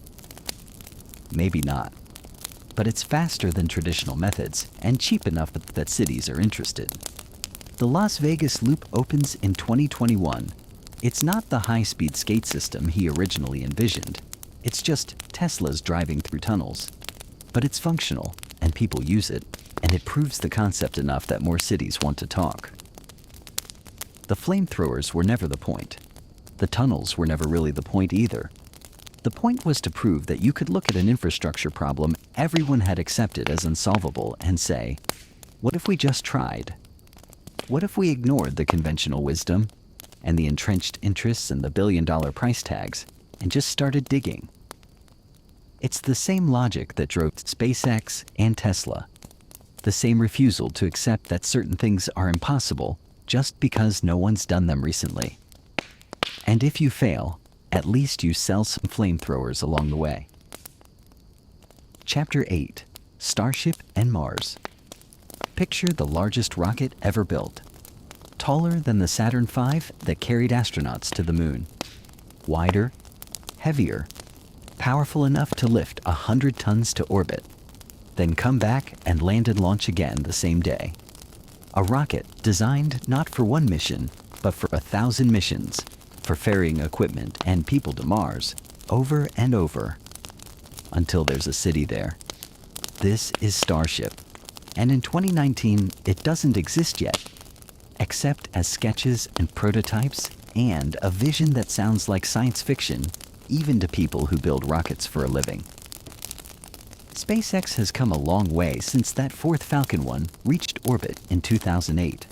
Maybe not. But it's faster than traditional methods and cheap enough that cities are interested. The Las Vegas Loop opens in 2021. It's not the high-speed skate system he originally envisioned. It's just Teslas driving through tunnels. But it's functional, and people use it, and it proves the concept enough that more cities want to talk. The flamethrowers were never the point. The tunnels were never really the point either. The point was to prove that you could look at an infrastructure problem everyone had accepted as unsolvable and say, what if we just tried? What if we ignored the conventional wisdom and the entrenched interests and the billion-dollar price tags and just started digging? It's the same logic that drove SpaceX and Tesla. The same refusal to accept that certain things are impossible just because no one's done them recently. And if you fail, at least you sell some flamethrowers along the way. Chapter 8. Starship and Mars. Picture the largest rocket ever built. Taller than the Saturn V that carried astronauts to the moon. Wider, heavier, powerful enough to lift 100 tons to orbit, then come back and land and launch again the same day. A rocket designed not for one mission, but for 1,000 missions, for ferrying equipment and people to Mars, over and over, until there's a city there. This is Starship, and in 2019 it doesn't exist yet, except as sketches and prototypes and a vision that sounds like science fiction, even to people who build rockets for a living. SpaceX has come a long way since that fourth Falcon 1 reached orbit in 2008.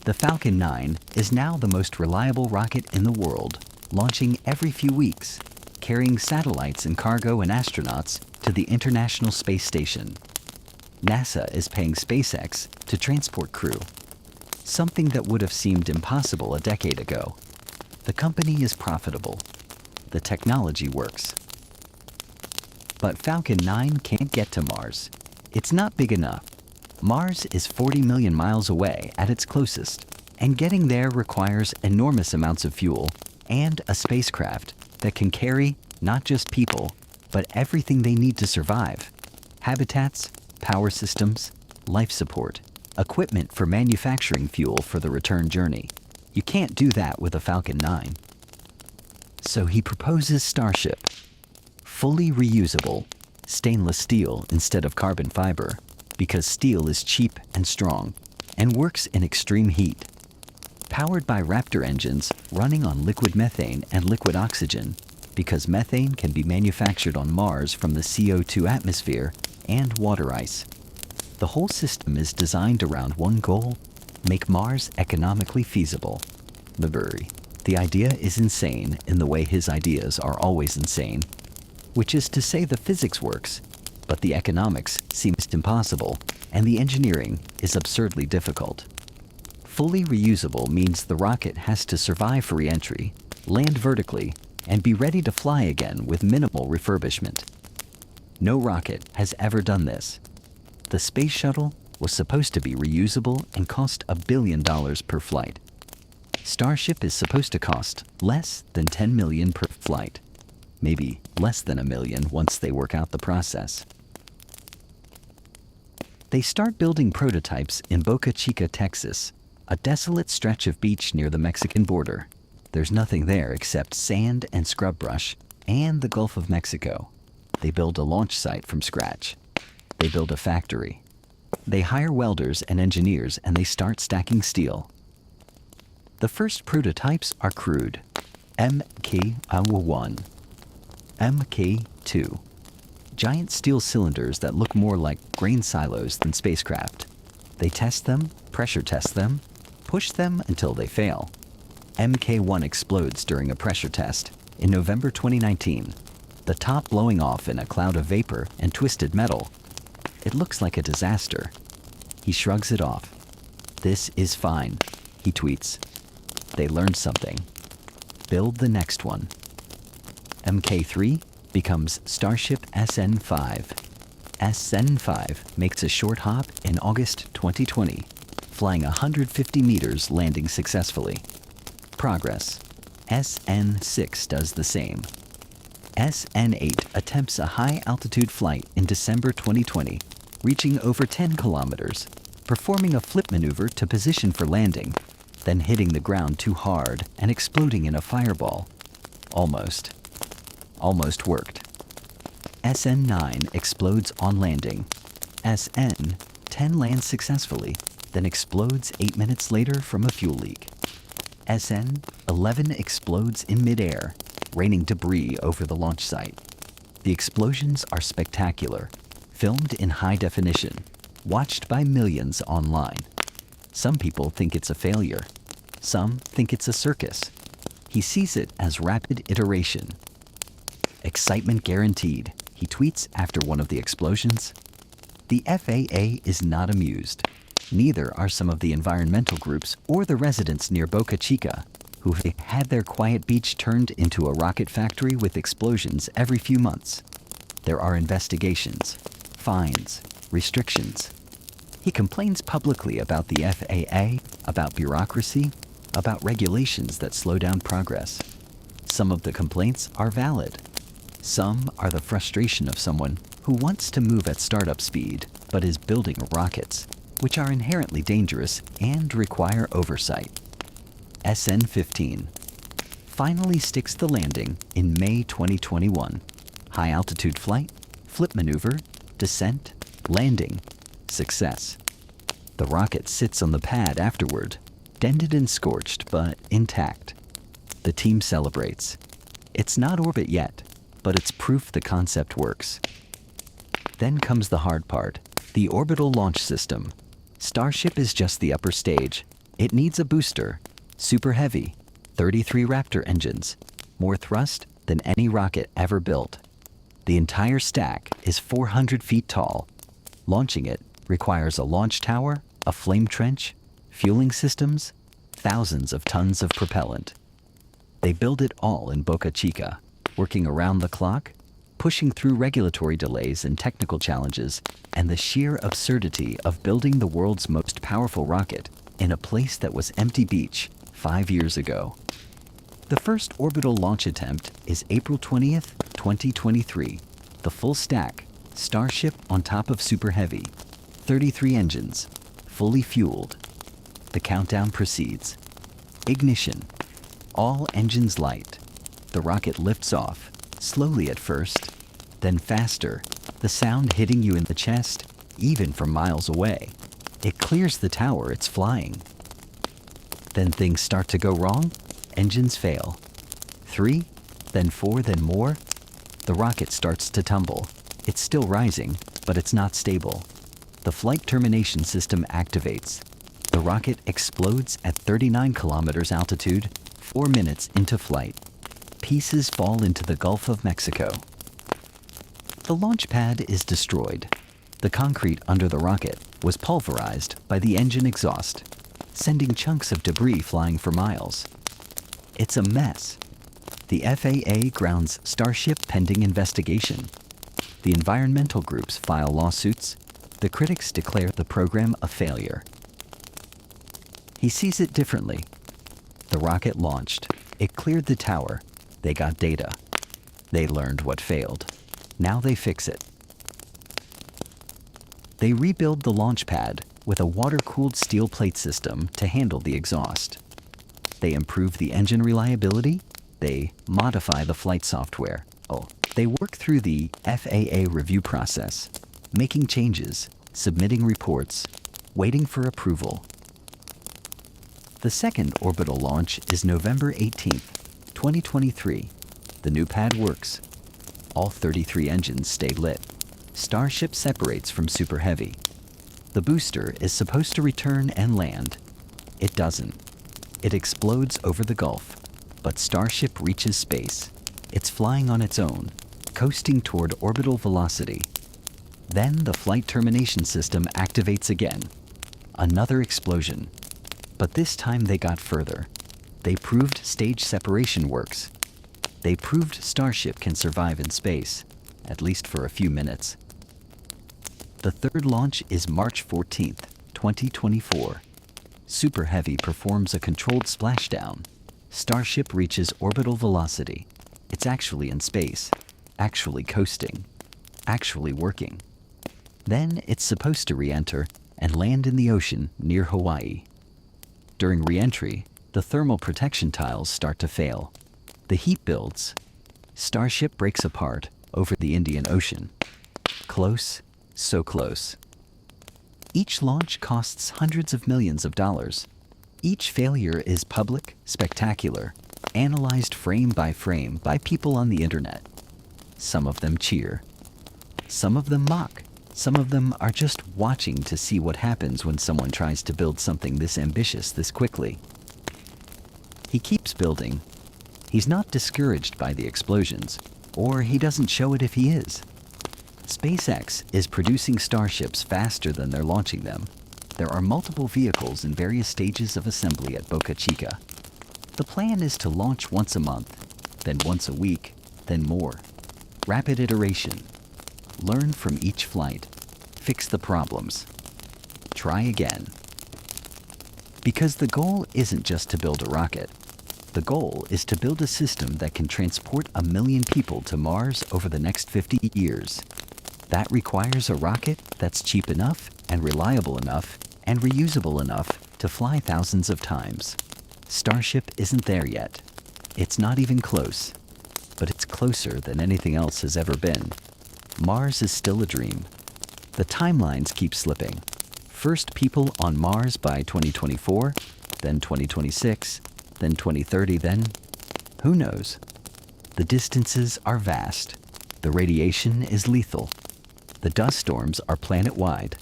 The Falcon 9 is now the most reliable rocket in the world, launching every few weeks, carrying satellites and cargo and astronauts to the International Space Station. NASA is paying SpaceX to transport crew, something that would have seemed impossible a decade ago. The company is profitable. The technology works. But Falcon 9 can't get to Mars. It's not big enough. Mars is 40 million miles away at its closest, and getting there requires enormous amounts of fuel and a spacecraft that can carry not just people, but everything they need to survive. Habitats, power systems, life support, equipment for manufacturing fuel for the return journey. You can't do that with a Falcon 9. So he proposes Starship. Fully reusable, stainless steel instead of carbon fiber, because steel is cheap and strong, and works in extreme heat. Powered by Raptor engines running on liquid methane and liquid oxygen, because methane can be manufactured on Mars from the CO2 atmosphere and water ice. The whole system is designed around one goal: make Mars economically feasible. The idea is insane in the way his ideas are always insane, which is to say the physics works, but the economics seems impossible, and the engineering is absurdly difficult. Fully reusable means the rocket has to survive for re-entry, land vertically, and be ready to fly again with minimal refurbishment. No rocket has ever done this. The space shuttle was supposed to be reusable and cost $1 billion per flight. Starship is supposed to cost less than $10 million per flight. Maybe less than $1 million once they work out the process. They start building prototypes in Boca Chica, Texas, a desolate stretch of beach near the Mexican border. There's nothing there except sand and scrub brush and the Gulf of Mexico. They build a launch site from scratch. They build a factory. They hire welders and engineers, and they start stacking steel. The first prototypes are crude. MK-1, MK-2. Giant steel cylinders that look more like grain silos than spacecraft. They test them, pressure test them, push them until they fail. MK-1 explodes during a pressure test in November 2019, the top blowing off in a cloud of vapor and twisted metal. It looks like a disaster. He shrugs it off. "This is fine," he tweets. They learned something. Build the next one. MK3 becomes Starship SN5. SN5 makes a short hop in August 2020, flying 150 meters, landing successfully. Progress. SN6 does the same. SN8 attempts a high-altitude flight in December 2020, reaching over 10 kilometers, performing a flip maneuver to position for landing, then hitting the ground too hard and exploding in a fireball. Almost worked. SN9 explodes on landing. SN10 lands successfully, then explodes 8 minutes later from a fuel leak. SN11 explodes in midair, raining debris over the launch site. The explosions are spectacular, filmed in high definition, watched by millions online. Some people think it's a failure. Some think it's a circus. He sees it as rapid iteration. "Excitement guaranteed," he tweets after one of the explosions. The FAA is not amused. Neither are some of the environmental groups or the residents near Boca Chica, who have had their quiet beach turned into a rocket factory with explosions every few months. There are investigations, fines, restrictions. He complains publicly about the FAA, about bureaucracy, about regulations that slow down progress. Some of the complaints are valid. Some are the frustration of someone who wants to move at startup speed but is building rockets, which are inherently dangerous and require oversight. SN15 finally sticks the landing in May 2021. High-altitude flight, flip maneuver, descent, landing, success. The rocket sits on the pad afterward, dented and scorched, but intact. The team celebrates. It's not orbit yet, but it's proof the concept works. Then comes the hard part, the orbital launch system. Starship is just the upper stage. It needs a booster, super heavy, 33 Raptor engines, more thrust than any rocket ever built. The entire stack is 400 feet tall. Launching it requires a launch tower, a flame trench, fueling systems, thousands of tons of propellant. They build it all in Boca Chica, working around the clock, pushing through regulatory delays and technical challenges, and the sheer absurdity of building the world's most powerful rocket in a place that was empty beach 5 years ago. The first orbital launch attempt is April 20th, 2023. The full stack, Starship on top of Super Heavy, 33 engines, fully fueled. The countdown proceeds. Ignition. All engines light. The rocket lifts off, slowly at first, then faster, the sound hitting you in the chest, even from miles away. It clears the tower it's flying. Then things start to go wrong. Engines fail. 3, then 4, then more. The rocket starts to tumble. It's still rising, but it's not stable. The flight termination system activates. The rocket explodes at 39 kilometers altitude, 4 minutes into flight. Pieces fall into the Gulf of Mexico. The launch pad is destroyed. The concrete under the rocket was pulverized by the engine exhaust, sending chunks of debris flying for miles. It's a mess. The FAA grounds Starship pending investigation. The environmental groups file lawsuits. The critics declare the program a failure. He sees it differently. The rocket launched. It cleared the tower. They got data. They learned what failed. Now they fix it. They rebuild the launch pad with a water-cooled steel plate system to handle the exhaust. They improve the engine reliability. They modify the flight software. They work through the FAA review process, making changes, submitting reports, waiting for approval. The second orbital launch is November 18th, 2023. The new pad works. All 33 engines stay lit. Starship separates from Super Heavy. The booster is supposed to return and land. It doesn't. It explodes over the Gulf, but Starship reaches space. It's flying on its own, coasting toward orbital velocity. Then the flight termination system activates again. Another explosion. But this time they got further. They proved stage separation works. They proved Starship can survive in space, at least for a few minutes. The third launch is March 14th, 2024. Super Heavy performs a controlled splashdown. Starship reaches orbital velocity. It's actually in space, actually coasting, actually working. Then it's supposed to re-enter and land in the ocean near Hawaii. During re-entry, the thermal protection tiles start to fail. The heat builds. Starship breaks apart over the Indian Ocean. Close, so close. Each launch costs hundreds of millions of dollars. Each failure is public, spectacular, analyzed frame by people on the internet. Some of them cheer. Some of them mock. Some of them are just watching to see what happens when someone tries to build something this ambitious this quickly. He keeps building. He's not discouraged by the explosions, or he doesn't show it if he is. SpaceX is producing Starships faster than they're launching them. There are multiple vehicles in various stages of assembly at Boca Chica. The plan is to launch once a month, then once a week, then more. Rapid iteration. Learn from each flight. Fix the problems. Try again. Because the goal isn't just to build a rocket. The goal is to build a system that can transport 1 million people to Mars over the next 50 years. That requires a rocket that's cheap enough and reliable enough and reusable enough to fly thousands of times. Starship isn't there yet. It's not even close. But it's closer than anything else has ever been. Mars is still a dream. The timelines keep slipping. First people on Mars by 2024, then 2026, then 2030, then who knows? The distances are vast. The radiation is lethal. The dust storms are planet-wide.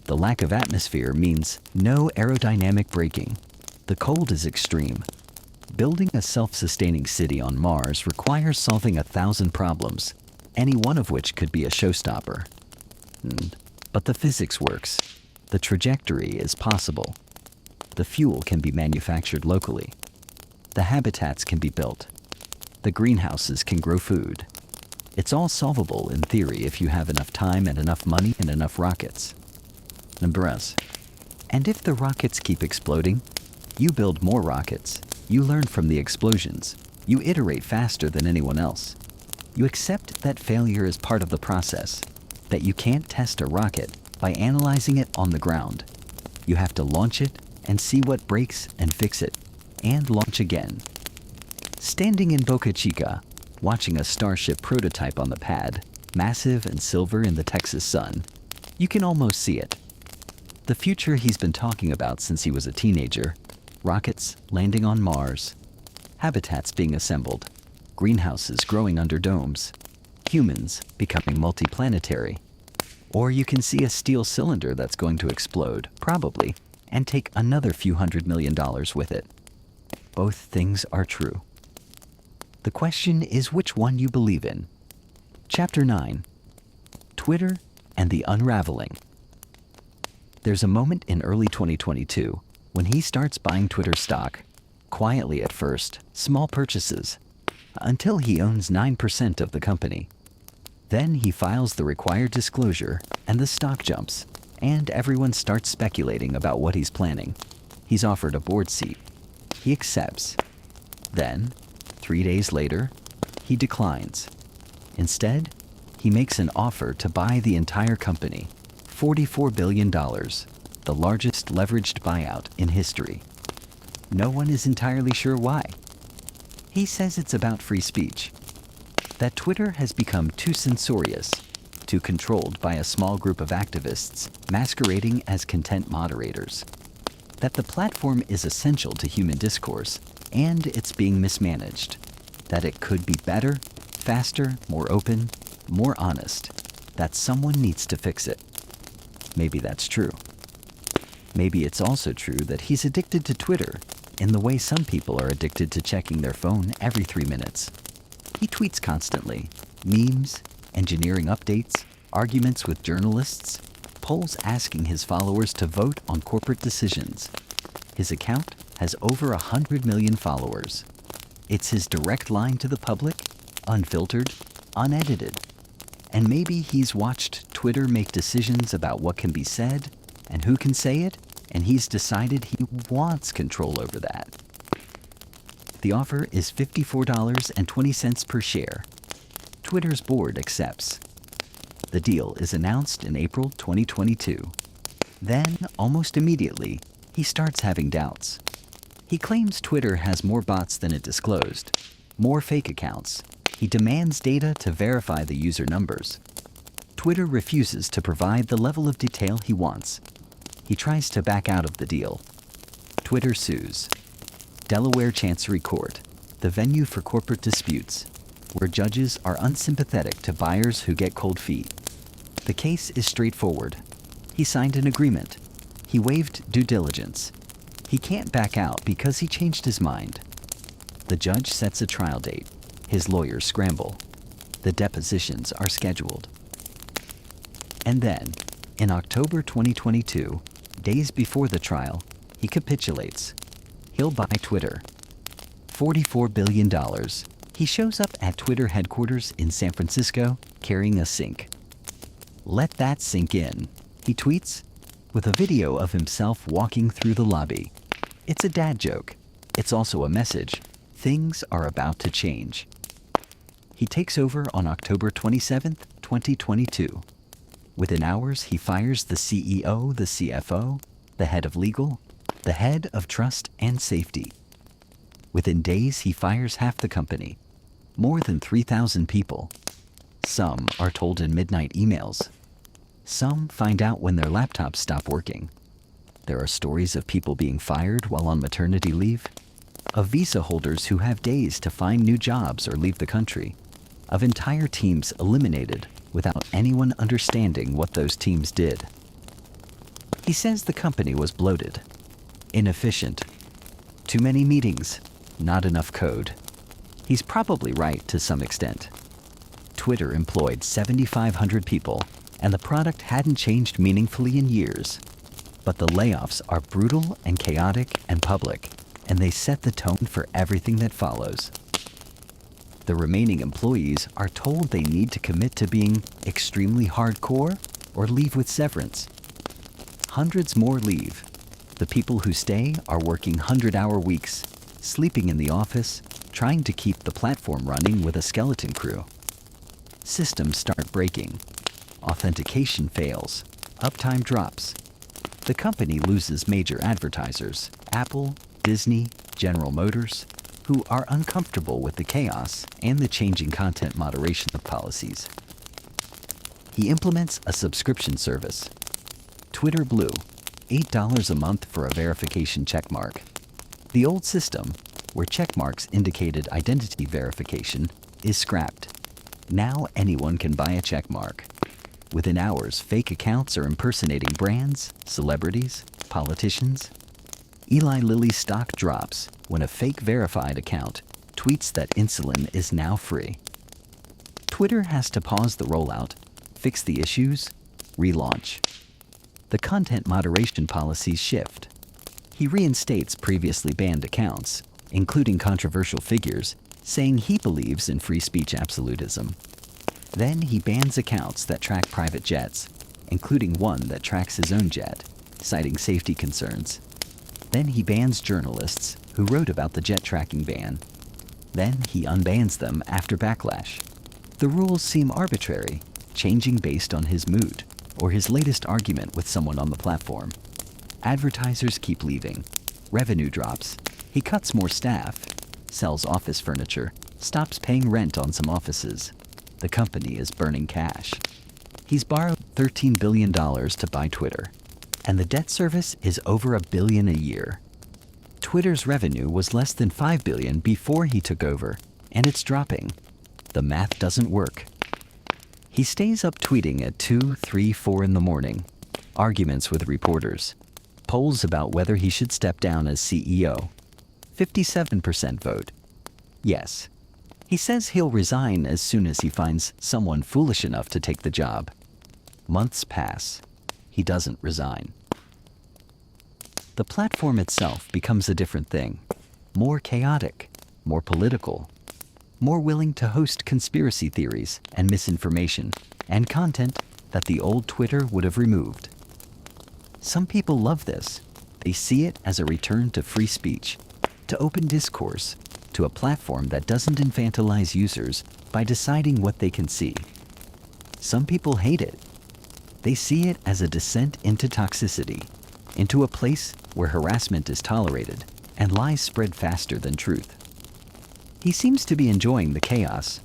The lack of atmosphere means no aerodynamic braking. The cold is extreme. Building a self-sustaining city on Mars requires solving 1,000 problems, any one of which could be a showstopper. But the physics works. The trajectory is possible. The fuel can be manufactured locally. The habitats can be built. The greenhouses can grow food. It's all solvable in theory if you have enough time and enough money and enough rockets. And if the rockets keep exploding, you build more rockets. You learn from the explosions. You iterate faster than anyone else. You accept that failure is part of the process, that you can't test a rocket by analyzing it on the ground. You have to launch it and see what breaks and fix it, and launch again. Standing in Boca Chica, watching a Starship prototype on the pad, massive and silver in the Texas sun, you can almost see it. The future he's been talking about since he was a teenager. Rockets landing on Mars, habitats being assembled, greenhouses growing under domes, humans becoming multiplanetary. Or you can see a steel cylinder that's going to explode, probably, and take another few $100 million with it. Both things are true. The question is which one you believe in. Chapter 9. Twitter and the Unraveling. There's a moment in early 2022 when he starts buying Twitter stock, quietly at first, small purchases, until he owns 9% of the company. Then he files the required disclosure and the stock jumps, and everyone starts speculating about what he's planning. He's offered a board seat. He accepts. Then, 3 days later, he declines. Instead, he makes an offer to buy the entire company, $44 billion, the largest leveraged buyout in history. No one is entirely sure why. He says it's about free speech, that Twitter has become too censorious, too controlled by a small group of activists masquerading as content moderators, that the platform is essential to human discourse and it's being mismanaged, that it could be better, faster, more open, more honest, that someone needs to fix it. Maybe that's true. Maybe it's also true that he's addicted to Twitter in the way some people are addicted to checking their phone every 3 minutes. He tweets constantly, memes, engineering updates, arguments with journalists, polls asking his followers to vote on corporate decisions. His account has over 100 million followers. It's his direct line to the public, unfiltered, unedited. And maybe he's watched Twitter make decisions about what can be said and who can say it, and he's decided he wants control over that. The offer is $54.20 per share. Twitter's board accepts. The deal is announced in April 2022. Then, almost immediately, he starts having doubts. He claims Twitter has more bots than it disclosed, more fake accounts. He demands data to verify the user numbers. Twitter refuses to provide the level of detail he wants. He tries to back out of the deal. Twitter sues. Delaware Chancery Court, the venue for corporate disputes, where judges are unsympathetic to buyers who get cold feet. The case is straightforward. He signed an agreement. He waived due diligence. He can't back out because he changed his mind. The judge sets a trial date. His lawyers scramble. The depositions are scheduled. And then, in October 2022, days before the trial, he capitulates. He'll buy Twitter. $44 billion. He shows up at Twitter headquarters in San Francisco carrying a sink. Let that sink in, he tweets, with a video of himself walking through the lobby. It's a dad joke. It's also a message. Things are about to change. He takes over on October 27, 2022. Within hours, he fires the CEO, the CFO, the head of legal, the head of trust and safety. Within days, he fires half the company, more than 3,000 people. Some are told in midnight emails. Some find out when their laptops stop working. There are stories of people being fired while on maternity leave, of visa holders who have days to find new jobs or leave the country, of entire teams eliminated without anyone understanding what those teams did. He says the company was bloated, inefficient, too many meetings, not enough code. He's probably right to some extent. Twitter employed 7,500 people, and the product hadn't changed meaningfully in years. But the layoffs are brutal and chaotic and public, and they set the tone for everything that follows. The remaining employees are told they need to commit to being extremely hardcore or leave with severance. Hundreds more leave. The people who stay are working 100-hour weeks, sleeping in the office, trying to keep the platform running with a skeleton crew. Systems start breaking. Authentication fails. Uptime drops. The company loses major advertisers, Apple, Disney, General Motors, who are uncomfortable with the chaos and the changing content moderation policies. He implements a subscription service. Twitter Blue, $8 a month for a verification checkmark. The old system, where checkmarks indicated identity verification, is scrapped. Now anyone can buy a checkmark. Within hours, fake accounts are impersonating brands, celebrities, politicians. Eli Lilly's stock drops when a fake verified account tweets that insulin is now free. Twitter has to pause the rollout, fix the issues, relaunch. The content moderation policies shift. He reinstates previously banned accounts, including controversial figures, saying he believes in free speech absolutism. Then he bans accounts that track private jets, including one that tracks his own jet, citing safety concerns. Then he bans journalists who wrote about the jet tracking ban. Then he unbans them after backlash. The rules seem arbitrary, changing based on his mood. or his latest argument with someone on the platform. Advertisers keep leaving. Revenue drops. He cuts more staff, sells office furniture, stops paying rent on some offices. The company is burning cash. He's borrowed $13 billion to buy Twitter, and the debt service is over $1 billion a year. Twitter's revenue was less than $5 billion before he took over, and it's dropping. The math doesn't work. He stays up tweeting at 2, 3, 4 in the morning, arguments with reporters, polls about whether he should step down as CEO. 57% vote yes. He says he'll resign as soon as he finds someone foolish enough to take the job. Months pass. He doesn't resign. The platform itself becomes a different thing. More chaotic, more political, more willing to host conspiracy theories and misinformation and content that the old Twitter would have removed. Some people love this. They see it as a return to free speech, to open discourse, to a platform that doesn't infantilize users by deciding what they can see. Some people hate it. They see it as a descent into toxicity, into a place where harassment is tolerated and lies spread faster than truth. He seems to be enjoying the chaos,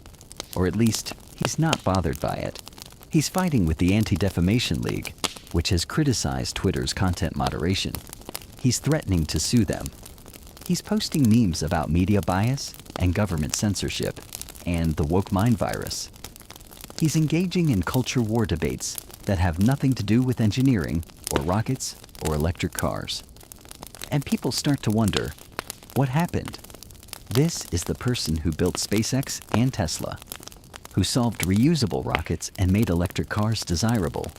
or at least he's not bothered by it. He's fighting with the Anti-Defamation League, which has criticized Twitter's content moderation. He's threatening to sue them. He's posting memes about media bias and government censorship and the woke mind virus. He's engaging in culture war debates that have nothing to do with engineering or rockets or electric cars. And people start to wonder, what happened? This is the person who built SpaceX and Tesla, who solved reusable rockets and made electric cars desirable,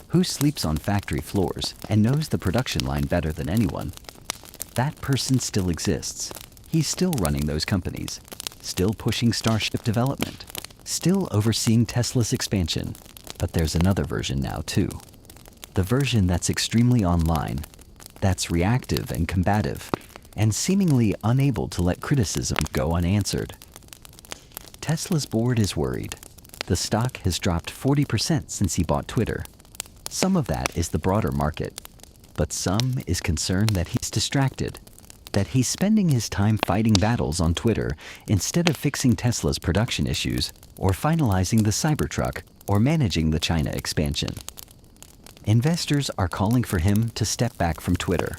who sleeps on factory floors and knows the production line better than anyone. That person still exists. He's still running those companies, still pushing Starship development, still overseeing Tesla's expansion. But there's another version now too. The version that's extremely online, that's reactive and combative, and seemingly unable to let criticism go unanswered. Tesla's board is worried. The stock has dropped 40% since he bought Twitter. Some of that is the broader market, but some is concerned that he's distracted, that he's spending his time fighting battles on Twitter instead of fixing Tesla's production issues or finalizing the Cybertruck or managing the China expansion. Investors are calling for him to step back from Twitter,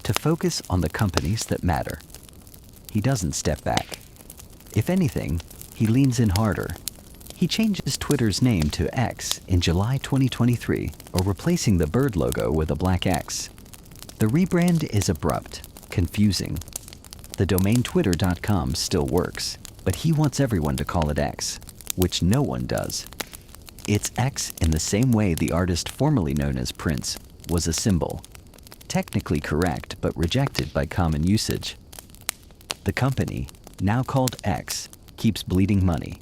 to focus on the companies that matter. He doesn't step back. If anything, he leans in harder. He changes Twitter's name to X in July 2023, or replacing the bird logo with a black X. The rebrand is abrupt, confusing. The domain twitter.com still works, but he wants everyone to call it X, which no one does. It's X in the same way the artist formerly known as Prince was a symbol. Technically correct, but rejected by common usage. The company, now called X, keeps bleeding money.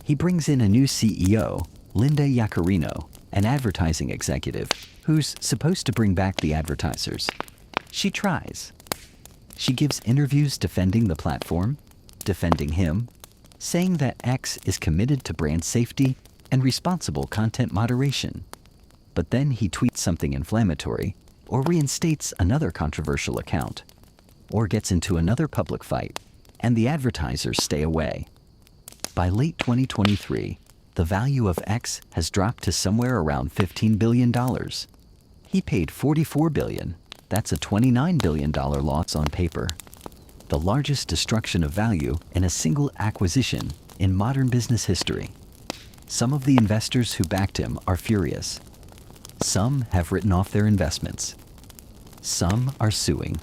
He brings in a new CEO, Linda Yaccarino, an advertising executive who's supposed to bring back the advertisers. She tries. She gives interviews defending the platform, defending him, saying that X is committed to brand safety and responsible content moderation. But then he tweets something inflammatory, or reinstates another controversial account, or gets into another public fight, and the advertisers stay away. By late 2023, the value of X has dropped to somewhere around $15 billion. He paid $44 billion. That's a $29 billion loss on paper. The largest destruction of value in a single acquisition in modern business history. Some of the investors who backed him are furious. Some have written off their investments. Some are suing.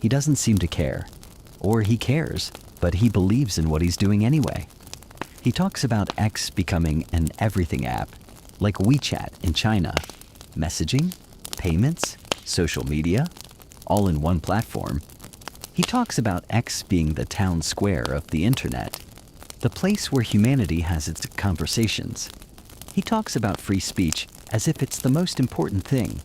He doesn't seem to care. Or he cares, but he believes in what he's doing anyway. He talks about X becoming an everything app, like WeChat in China. Messaging, payments, social media, all in one platform. He talks about X being the town square of the internet, the place where humanity has its conversations. He talks about free speech as if it's the most important thing,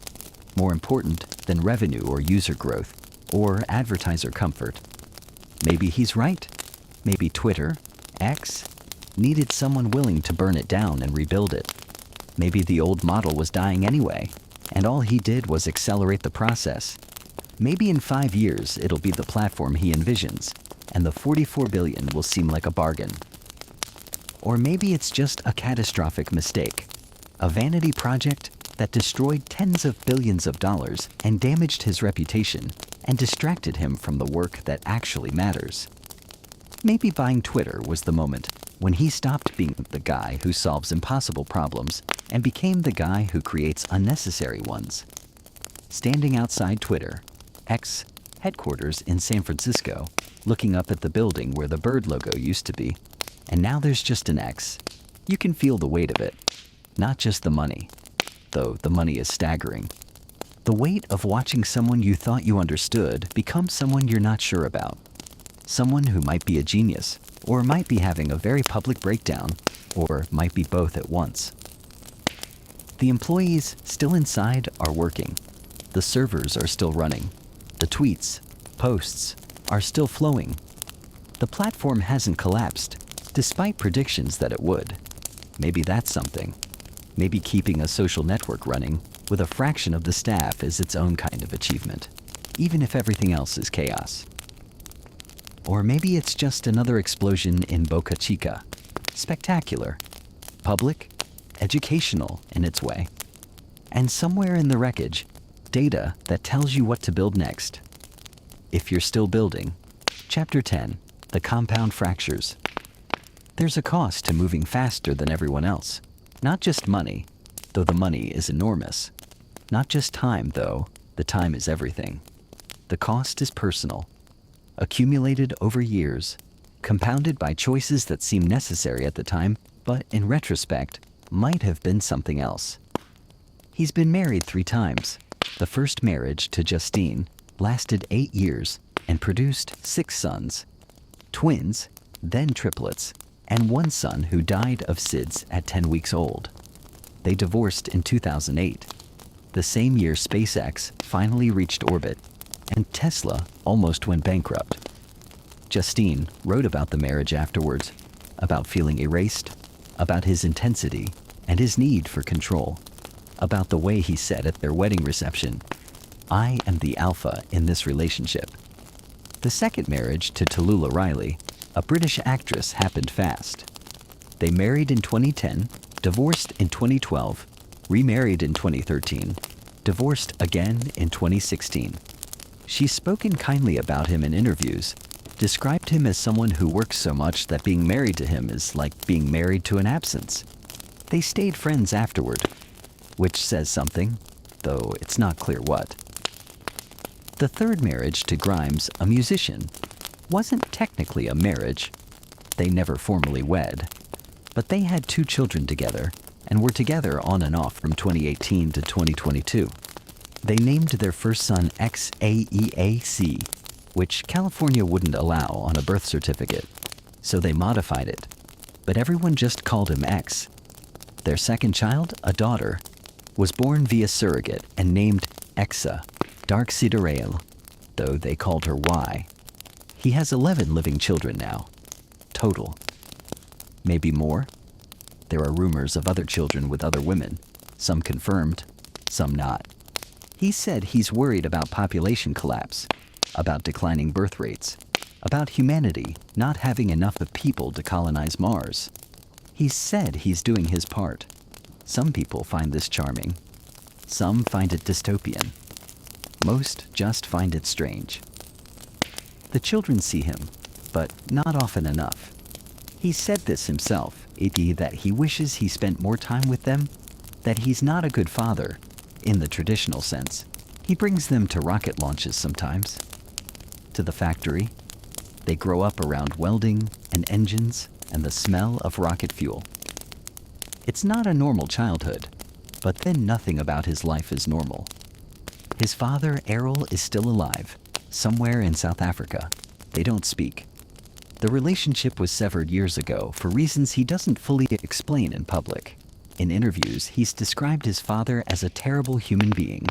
more important than revenue or user growth or advertiser comfort. Maybe he's right. Maybe Twitter, X, needed someone willing to burn it down and rebuild it. Maybe the old model was dying anyway, and all he did was accelerate the process. Maybe in 5 years it'll be the platform he envisions, and the $44 billion will seem like a bargain. Or maybe it's just a catastrophic mistake, a vanity project that destroyed tens of billions of dollars and damaged his reputation and distracted him from the work that actually matters. Maybe buying Twitter was the moment when he stopped being the guy who solves impossible problems and became the guy who creates unnecessary ones. Standing outside Twitter, X headquarters in San Francisco, looking up at the building where the bird logo used to be, and now there's just an X. You can feel the weight of it, not just the money, though the money is staggering. The weight of watching someone you thought you understood become someone you're not sure about. Someone who might be a genius, or might be having a very public breakdown, or might be both at once. The employees still inside are working. The servers are still running. The tweets, posts, are still flowing. The platform hasn't collapsed, despite predictions that it would. Maybe that's something. Maybe keeping a social network running with a fraction of the staff is its own kind of achievement, even if everything else is chaos. Or maybe it's just another explosion in Boca Chica. Spectacular, public, educational in its way. And somewhere in the wreckage, data that tells you what to build next. If you're still building, Chapter 10, The Compound Fractures. There's a cost to moving faster than everyone else. Not just money, though the money is enormous. Not just time, though, the time is everything. The cost is personal, accumulated over years, compounded by choices that seem necessary at the time, but in retrospect, might have been something else. He's been married 3 times. The first marriage to Justine lasted 8 years and produced 6 sons, twins, then triplets, and 1 son who died of SIDS at 10 weeks old. They divorced in 2008, the same year SpaceX finally reached orbit, and Tesla almost went bankrupt. Justine wrote about the marriage afterwards, about feeling erased, about his intensity and his need for control, about the way he said at their wedding reception, "I am the alpha in this relationship." The second marriage to Tallulah Riley, a British actress, happened fast. They married in 2010, divorced in 2012, remarried in 2013, divorced again in 2016. She's spoken kindly about him in interviews, described him as someone who works so much that being married to him is like being married to an absence. They stayed friends afterward, which says something, though it's not clear what. The third marriage to Grimes, a musician, wasn't technically a marriage. They never formally wed, but they had 2 children together and were together on and off from 2018 to 2022. They named their first son XAEAC, which California wouldn't allow on a birth certificate, so they modified it, but everyone just called him X. Their second child, a daughter, was born via surrogate and named Exa, Dark Sidereal, though they called her Y. He has 11 living children now, total. Maybe more? There are rumors of other children with other women, some confirmed, some not. He said he's worried about population collapse, about declining birth rates, about humanity not having enough of people to colonize Mars. He said he's doing his part. Some people find this charming. Some find it dystopian. Most just find it strange. The children see him, but not often enough. He said this himself, that he wishes he spent more time with them, that he's not a good father, in the traditional sense. He brings them to rocket launches sometimes, to the factory. They grow up around welding and engines and the smell of rocket fuel. It's not a normal childhood, but then nothing about his life is normal. His father, Errol, is still alive, somewhere in South Africa. They don't speak. The relationship was severed years ago for reasons he doesn't fully explain in public. In interviews, he's described his father as a terrible human being,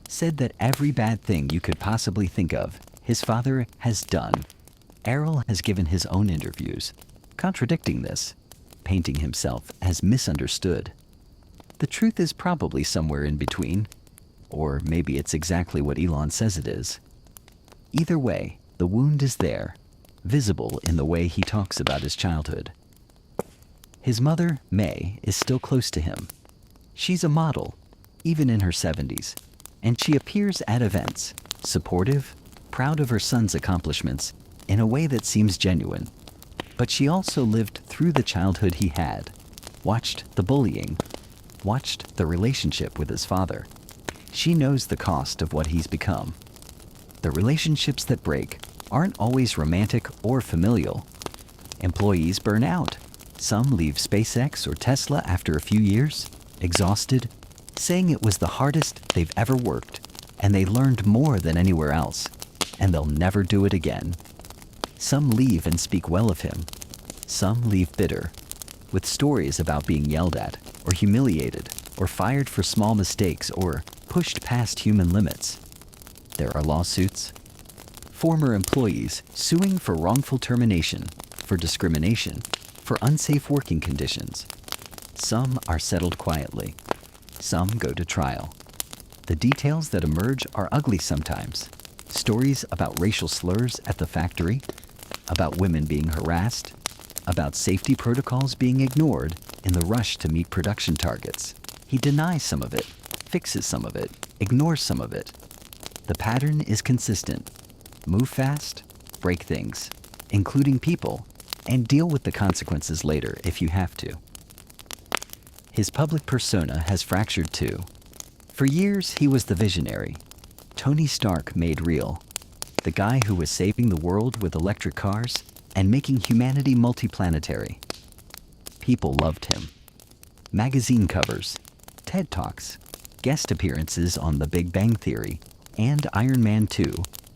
said that every bad thing you could possibly think of, his father has done. Errol has given his own interviews, contradicting this, painting himself as misunderstood. The truth is probably somewhere in between, or maybe it's exactly what Elon says it is. Either way, the wound is there, visible in the way he talks about his childhood. His mother, May, is still close to him. She's a model, even in her 70s, and she appears at events, supportive, proud of her son's accomplishments, in a way that seems genuine. But she also lived through the childhood he had, watched the bullying, watched the relationship with his father. She knows the cost of what he's become. The relationships that break aren't always romantic or familial. Employees burn out. Some leave SpaceX or Tesla after a few years, exhausted, saying it was the hardest they've ever worked, and they learned more than anywhere else, and they'll never do it again. Some leave and speak well of him. Some leave bitter, with stories about being yelled at, or humiliated, or fired for small mistakes, or pushed past human limits. There are lawsuits. Former employees suing for wrongful termination, for discrimination, for unsafe working conditions. Some are settled quietly. Some go to trial. The details that emerge are ugly sometimes. Stories about racial slurs at the factory, about women being harassed, about safety protocols being ignored in the rush to meet production targets. He denies some of it, fixes some of it, ignores some of it. The pattern is consistent. Move fast, break things, including people, and deal with the consequences later if you have to. His public persona has fractured too. For years, he was the visionary, Tony Stark made real, the guy who was saving the world with electric cars and making humanity multiplanetary. People loved him. Magazine covers, TED Talks, guest appearances on The Big Bang Theory, and Iron Man 2,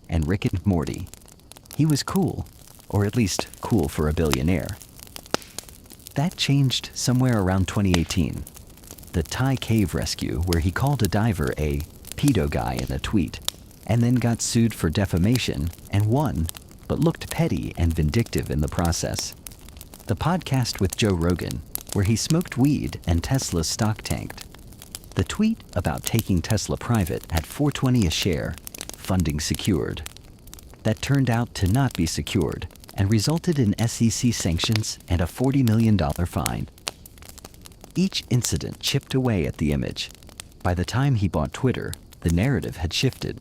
and Rick and Morty. He was cool, or at least cool for a billionaire. That changed somewhere around 2018. The Thai cave rescue where he called a diver a pedo guy in a tweet, and then got sued for defamation and won, but looked petty and vindictive in the process. The podcast with Joe Rogan, where he smoked weed and Tesla's stock tanked. The tweet about taking Tesla private at $4.20 a share, funding secured. That turned out to not be secured and resulted in SEC sanctions and a $40 million fine. Each incident chipped away at the image. By the time he bought Twitter, the narrative had shifted.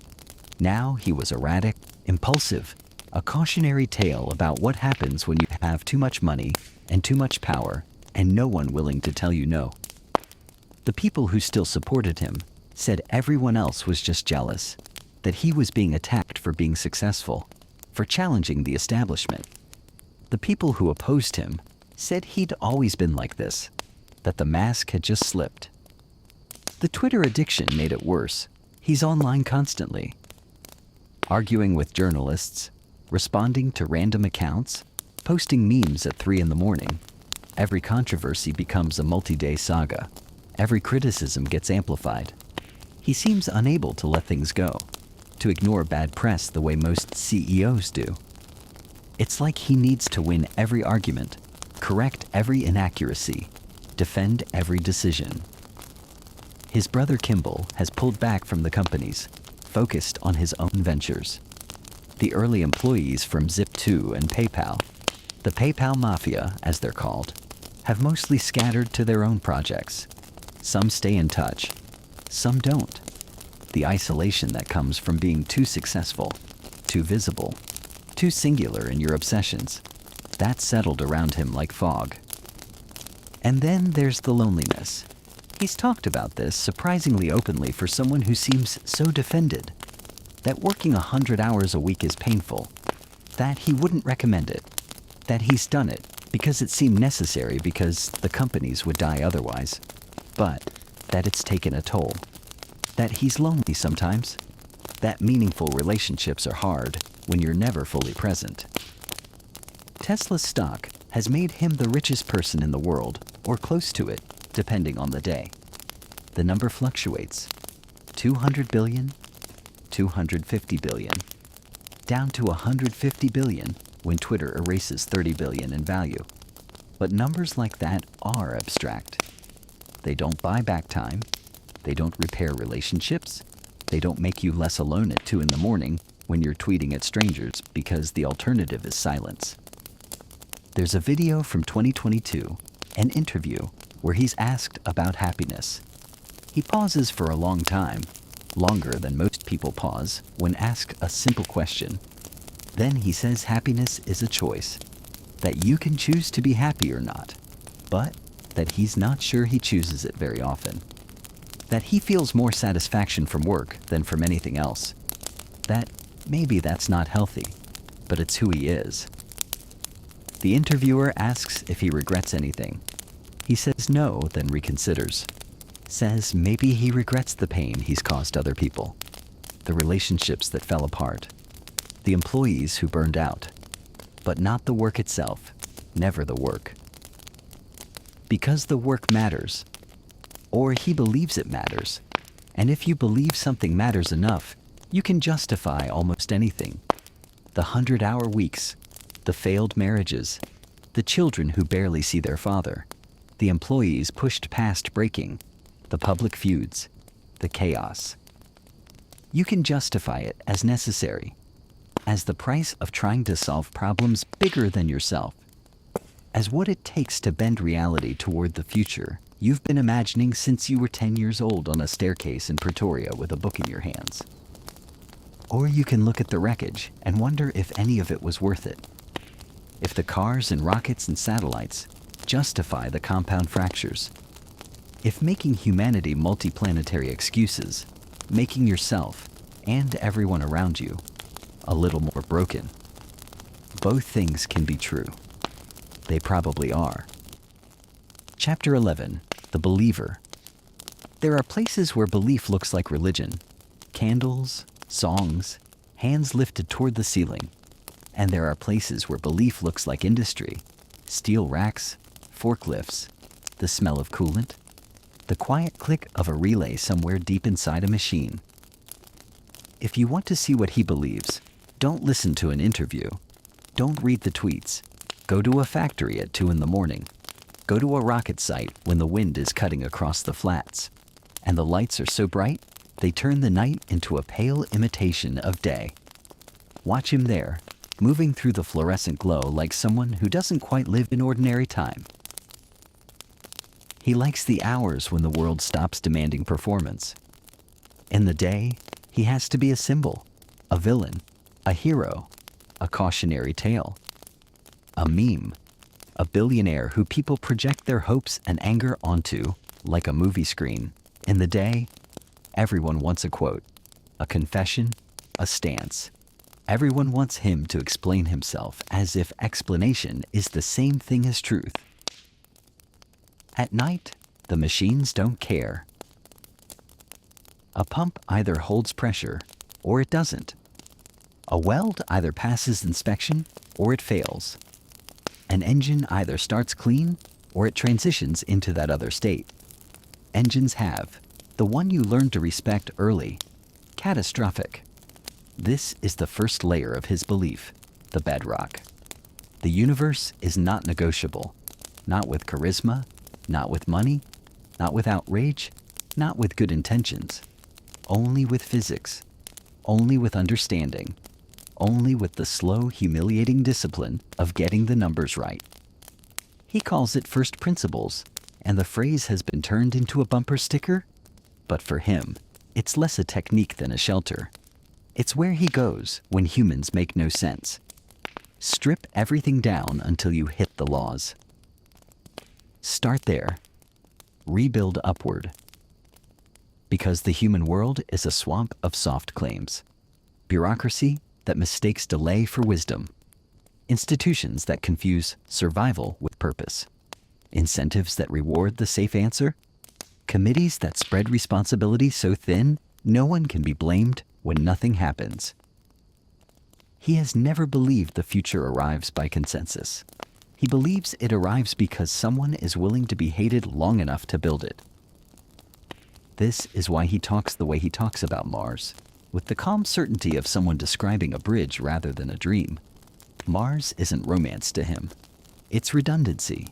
Now he was erratic, impulsive, a cautionary tale about what happens when you have too much money and too much power and no one willing to tell you no. The people who still supported him said everyone else was just jealous, that he was being attacked for being successful, for challenging the establishment. The people who opposed him said he'd always been like this, that the mask had just slipped. The Twitter addiction made it worse. He's online constantly, arguing with journalists, responding to random accounts, posting memes at 3 a.m. Every controversy becomes a multi-day saga. Every criticism gets amplified. He seems unable to let things go, to ignore bad press the way most CEOs do. It's like he needs to win every argument, correct every inaccuracy, defend every decision. His brother Kimball has pulled back from the companies, focused on his own ventures. The early employees from Zip2 and PayPal, the PayPal Mafia, as they're called, have mostly scattered to their own projects. Some stay in touch, some don't. The isolation that comes from being too successful, too visible, too singular in your obsessions, that settled around him like fog. And then there's the loneliness. He's talked about this surprisingly openly for someone who seems so defended, that working 100 hours a week is painful, that he wouldn't recommend it, that he's done it because it seemed necessary because the companies would die otherwise, but that it's taken a toll, that he's lonely sometimes, that meaningful relationships are hard when you're never fully present. Tesla's stock has made him the richest person in the world, or close to it, depending on the day. The number fluctuates. 200 billion, 250 billion, down to 150 billion when Twitter erases 30 billion in value. But numbers like that are abstract. They don't buy back time. They don't repair relationships. They don't make you less alone at 2 in the morning when you're tweeting at strangers because the alternative is silence. There's a video from 2022, an interview, where he's asked about happiness. He pauses for a long time, longer than most people pause when asked a simple question. Then he says happiness is a choice, that you can choose to be happy or not, but that he's not sure he chooses it very often. That he feels more satisfaction from work than from anything else. That maybe that's not healthy, but it's who he is. The interviewer asks if he regrets anything. He says no, then reconsiders. Says maybe he regrets the pain he's caused other people, the relationships that fell apart, the employees who burned out, but not the work itself, never the work. Because the work matters, or he believes it matters, and if you believe something matters enough, you can justify almost anything. The 100-hour weeks, the failed marriages, the children who barely see their father, the employees pushed past breaking, the public feuds, the chaos. You can justify it as necessary, as the price of trying to solve problems bigger than yourself, as what it takes to bend reality toward the future you've been imagining since you were 10 years old on a staircase in Pretoria with a book in your hands. Or you can look at the wreckage and wonder if any of it was worth it. If the cars and rockets and satellites justify the compound fractures. If making humanity multiplanetary excuses, making yourself and everyone around you a little more broken. Both things can be true. They probably are. Chapter 11, The Believer. There are places where belief looks like religion. Candles, songs, hands lifted toward the ceiling. And there are places where belief looks like industry. Steel racks, forklifts, the smell of coolant, the quiet click of a relay somewhere deep inside a machine. If you want to see what he believes, don't listen to an interview. Don't read the tweets. Go to a factory at 2 in the morning. Go to a rocket site when the wind is cutting across the flats, and the lights are so bright they turn the night into a pale imitation of day. Watch him there, moving through the fluorescent glow like someone who doesn't quite live in ordinary time. He likes the hours when the world stops demanding performance. In the day, he has to be a symbol, a villain, a hero, a cautionary tale, a meme, a billionaire who people project their hopes and anger onto like a movie screen. In the day, everyone wants a quote, a confession, a stance. Everyone wants him to explain himself as if explanation is the same thing as truth. At night, the machines don't care. A pump either holds pressure or it doesn't. A weld either passes inspection or it fails. An engine either starts clean or it transitions into that other state. Engines have, the one you learn to respect early, catastrophic. This is the first layer of his belief, the bedrock. The universe is not negotiable, not with charisma, not with money, not with outrage, not with good intentions, only with physics, only with understanding, only with the slow, humiliating discipline of getting the numbers right. He calls it first principles, and the phrase has been turned into a bumper sticker, but for him, it's less a technique than a shelter. It's where he goes when humans make no sense. Strip everything down until you hit the laws. Start there. Rebuild upward. Because the human world is a swamp of soft claims. Bureaucracy that mistakes delay for wisdom. Institutions that confuse survival with purpose. Incentives that reward the safe answer. Committees that spread responsibility so thin no one can be blamed when nothing happens. He has never believed the future arrives by consensus. He believes it arrives because someone is willing to be hated long enough to build it. This is why he talks the way he talks about Mars, with the calm certainty of someone describing a bridge rather than a dream. Mars isn't romance to him. It's redundancy.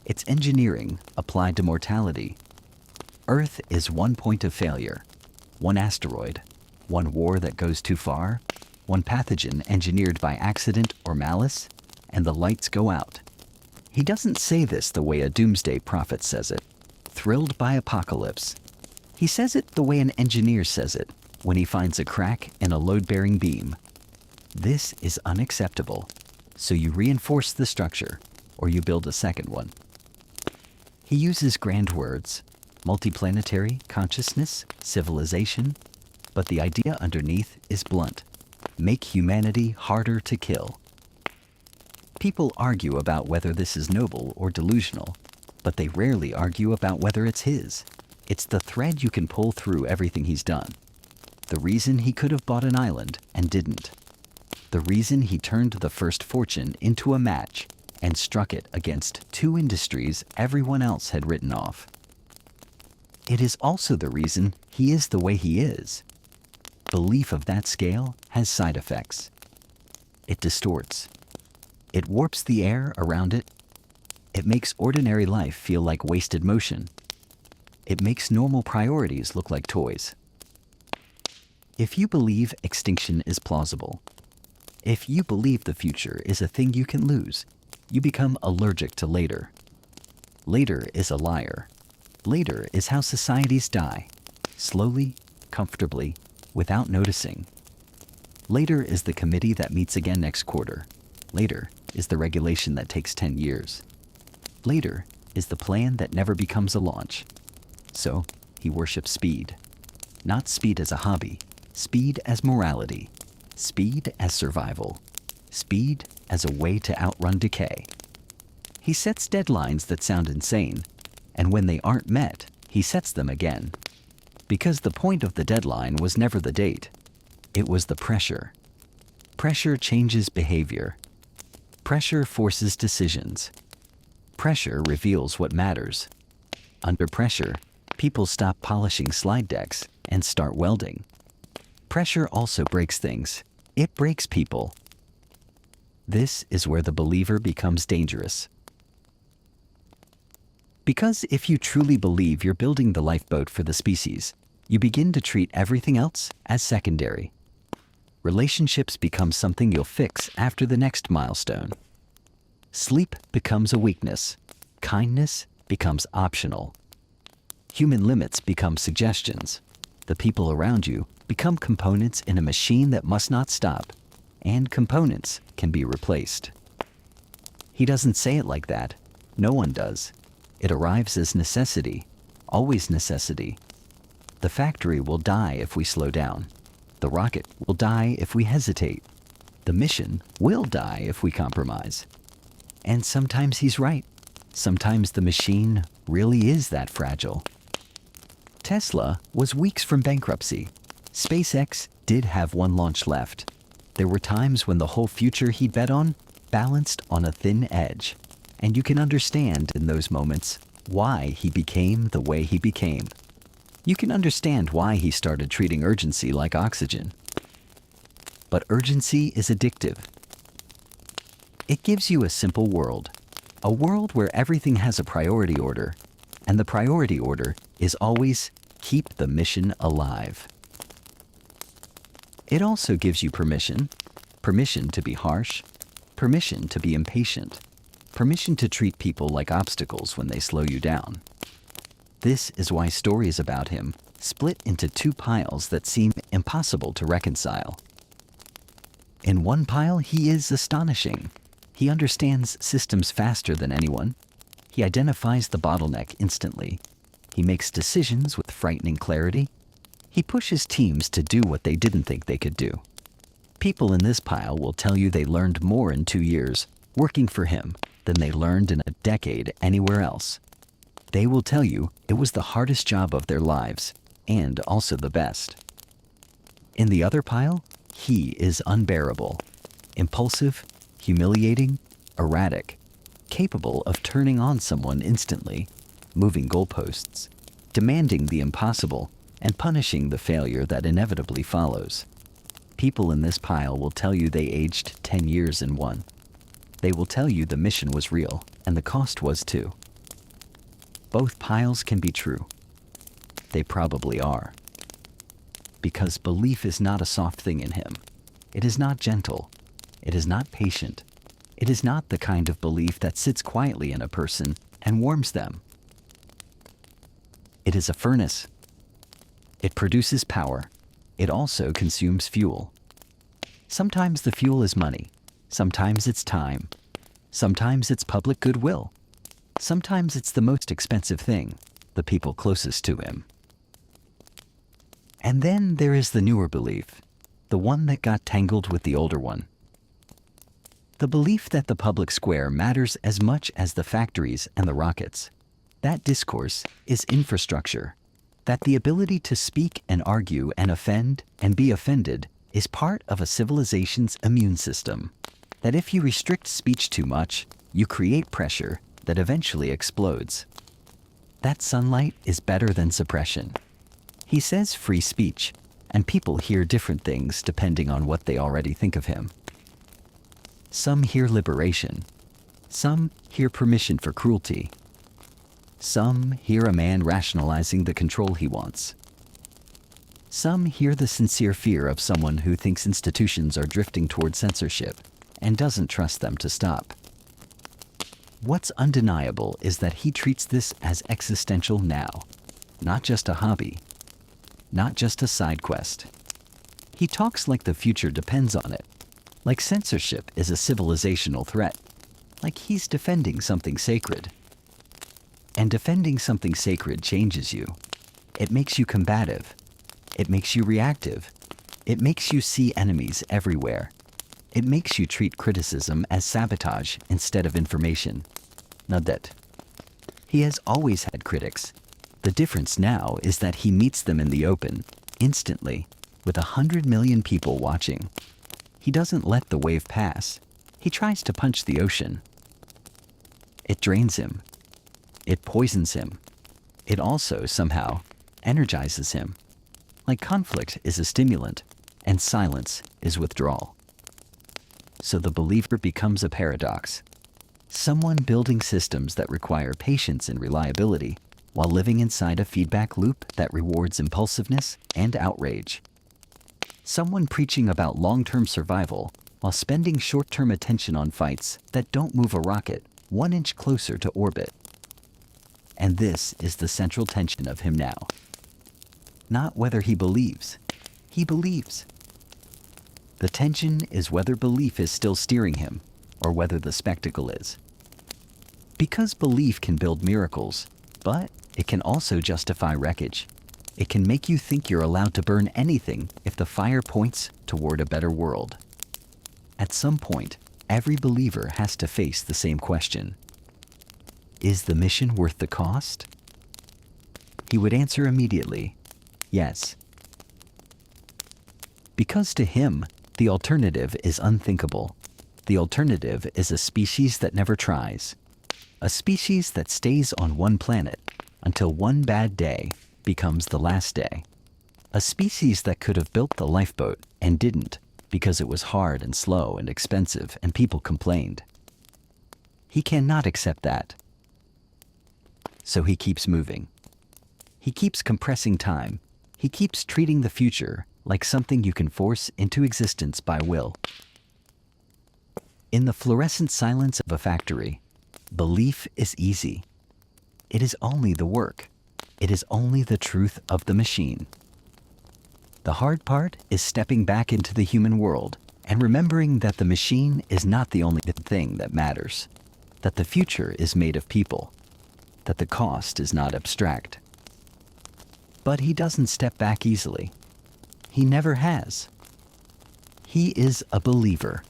It's engineering applied to mortality. Earth is one point of failure, one asteroid, one war that goes too far, one pathogen engineered by accident or malice, and the lights go out. He doesn't say this the way a doomsday prophet says it, thrilled by apocalypse. He says it the way an engineer says it when he finds a crack in a load-bearing beam. This is unacceptable, so you reinforce the structure, or you build a second one. He uses grand words, multiplanetary, consciousness, civilization, but the idea underneath is blunt. Make humanity harder to kill. People argue about whether this is noble or delusional, but they rarely argue about whether it's his. It's the thread you can pull through everything he's done. The reason he could have bought an island and didn't. The reason he turned the first fortune into a match and struck it against two industries everyone else had written off. It is also the reason he is the way he is. Belief of that scale has side effects. It distorts. It warps the air around it. It makes ordinary life feel like wasted motion. It makes normal priorities look like toys. If you believe extinction is plausible, if you believe the future is a thing you can lose, you become allergic to later. Later is a liar. Later is how societies die, slowly, comfortably, without noticing. Later is the committee that meets again next quarter. Later is the regulation that takes 10 years. Later is the plan that never becomes a launch. So, he worships speed. Not speed as a hobby, speed as morality, speed as survival, speed as a way to outrun decay. He sets deadlines that sound insane, and when they aren't met, he sets them again. Because the point of the deadline was never the date. It was the pressure. Pressure changes behavior. Pressure forces decisions. Pressure reveals what matters. Under pressure, people stop polishing slide decks and start welding. Pressure also breaks things. It breaks people. This is where the believer becomes dangerous. Because if you truly believe you're building the lifeboat for the species, you begin to treat everything else as secondary. Relationships become something you'll fix after the next milestone. Sleep becomes a weakness. Kindness becomes optional. Human limits become suggestions. The people around you become components in a machine that must not stop, and components can be replaced. He doesn't say it like that. No one does. It arrives as necessity, always necessity. The factory will die if we slow down. The rocket will die if we hesitate. The mission will die if we compromise. And sometimes he's right. Sometimes the machine really is that fragile. Tesla was weeks from bankruptcy. SpaceX did have one launch left. There were times when the whole future he'd bet on balanced on a thin edge. And you can understand in those moments why he became the way he became. You can understand why he started treating urgency like oxygen. But urgency is addictive. It gives you a simple world, a world where everything has a priority order, and the priority order is always keep the mission alive. It also gives you permission to be harsh, permission to be impatient, permission to treat people like obstacles when they slow you down. This is why stories about him split into two piles that seem impossible to reconcile. In one pile, he is astonishing. He understands systems faster than anyone. He identifies the bottleneck instantly. He makes decisions with frightening clarity. He pushes teams to do what they didn't think they could do. People in this pile will tell you they learned more in 2 years working for him than they learned in a decade anywhere else. They will tell you it was the hardest job of their lives, and also the best. In the other pile, he is unbearable, impulsive, humiliating, erratic, capable of turning on someone instantly, moving goalposts, demanding the impossible, and punishing the failure that inevitably follows. People in this pile will tell you they aged 10 years in one. They will tell you the mission was real, and the cost was too. Both piles can be true. They probably are. Because belief is not a soft thing in him. It is not gentle. It is not patient. It is not the kind of belief that sits quietly in a person and warms them. It is a furnace. It produces power. It also consumes fuel. Sometimes the fuel is money. Sometimes it's time. Sometimes it's public goodwill. Sometimes it's the most expensive thing, the people closest to him. And then there is the newer belief, the one that got tangled with the older one. The belief that the public square matters as much as the factories and the rockets. That discourse is infrastructure. That the ability to speak and argue and offend and be offended is part of a civilization's immune system. That if you restrict speech too much, you create pressure that eventually explodes. That sunlight is better than suppression. He says free speech, and people hear different things depending on what they already think of him. Some hear liberation. Some hear permission for cruelty. Some hear a man rationalizing the control he wants. Some hear the sincere fear of someone who thinks institutions are drifting toward censorship and doesn't trust them to stop. What's undeniable is that he treats this as existential now, not just a hobby, not just a side quest. He talks like the future depends on it, like censorship is a civilizational threat, like he's defending something sacred. And defending something sacred changes you. It makes you combative. It makes you reactive. It makes you see enemies everywhere. It makes you treat criticism as sabotage instead of information. Nadet. He has always had critics. The difference now is that he meets them in the open, instantly, with 100 million people watching. He doesn't let the wave pass. He tries to punch the ocean. It drains him. It poisons him. It also, somehow, energizes him. Like conflict is a stimulant, and silence is withdrawal. So the believer becomes a paradox. Someone building systems that require patience and reliability, while living inside a feedback loop that rewards impulsiveness and outrage. Someone preaching about long-term survival, while spending short-term attention on fights that don't move a rocket 1 inch closer to orbit. And this is the central tension of him now. Not whether he believes. He believes. The tension is whether belief is still steering him, or whether the spectacle is. Because belief can build miracles, but it can also justify wreckage. It can make you think you're allowed to burn anything if the fire points toward a better world. At some point, every believer has to face the same question. Is the mission worth the cost? He would answer immediately, yes. Because to him, the alternative is unthinkable. The alternative is a species that never tries. A species that stays on one planet until one bad day becomes the last day. A species that could have built the lifeboat and didn't because it was hard and slow and expensive and people complained. He cannot accept that. So he keeps moving. He keeps compressing time. He keeps treating the future like something you can force into existence by will. In the fluorescent silence of a factory, belief is easy. It is only the work. It is only the truth of the machine. The hard part is stepping back into the human world and remembering that the machine is not the only thing that matters, that the future is made of people, that the cost is not abstract. But he doesn't step back easily. He never has. He is a believer,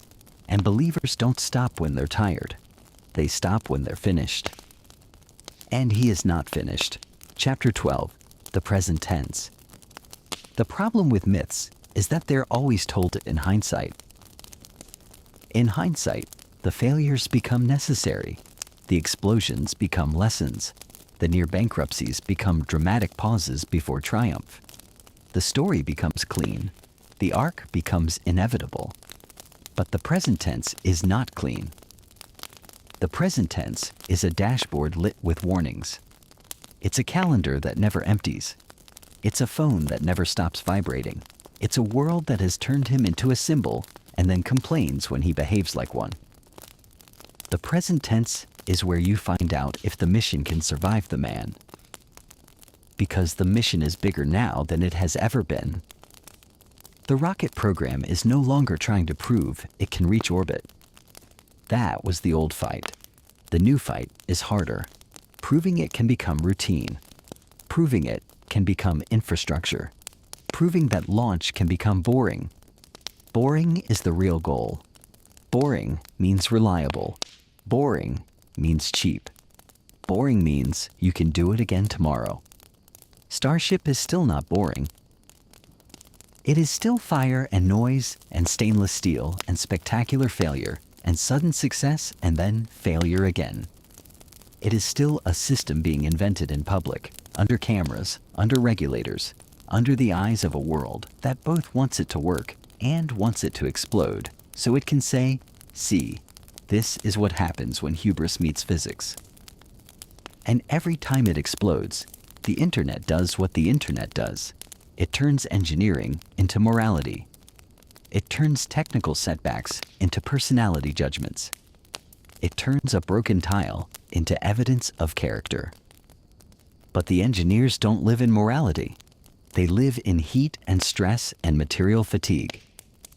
and believers don't stop when they're tired. They stop when they're finished. And he is not finished. Chapter 12, the present tense. The problem with myths is that they're always told in hindsight. In hindsight, the failures become necessary. The explosions become lessons. The near bankruptcies become dramatic pauses before triumph. The story becomes clean. The arc becomes inevitable. But the present tense is not clean. The present tense is a dashboard lit with warnings. It's a calendar that never empties. It's a phone that never stops vibrating. It's a world that has turned him into a symbol and then complains when he behaves like one. The present tense is where you find out if the mission can survive the man. Because the mission is bigger now than it has ever been. The rocket program is no longer trying to prove it can reach orbit. That was the old fight. The new fight is harder. Proving it can become routine. Proving it can become infrastructure. Proving that launch can become boring. Boring is the real goal. Boring means reliable. Boring means cheap. Boring means you can do it again tomorrow. Starship is still not boring. It is still fire and noise and stainless steel and spectacular failure and sudden success and then failure again. It is still a system being invented in public, under cameras, under regulators, under the eyes of a world that both wants it to work and wants it to explode, so it can say, "See, this is what happens when hubris meets physics." And every time it explodes, the internet does what the internet does. It turns engineering into morality. It turns technical setbacks into personality judgments. It turns a broken tile into evidence of character. But the engineers don't live in morality. They live in heat and stress and material fatigue.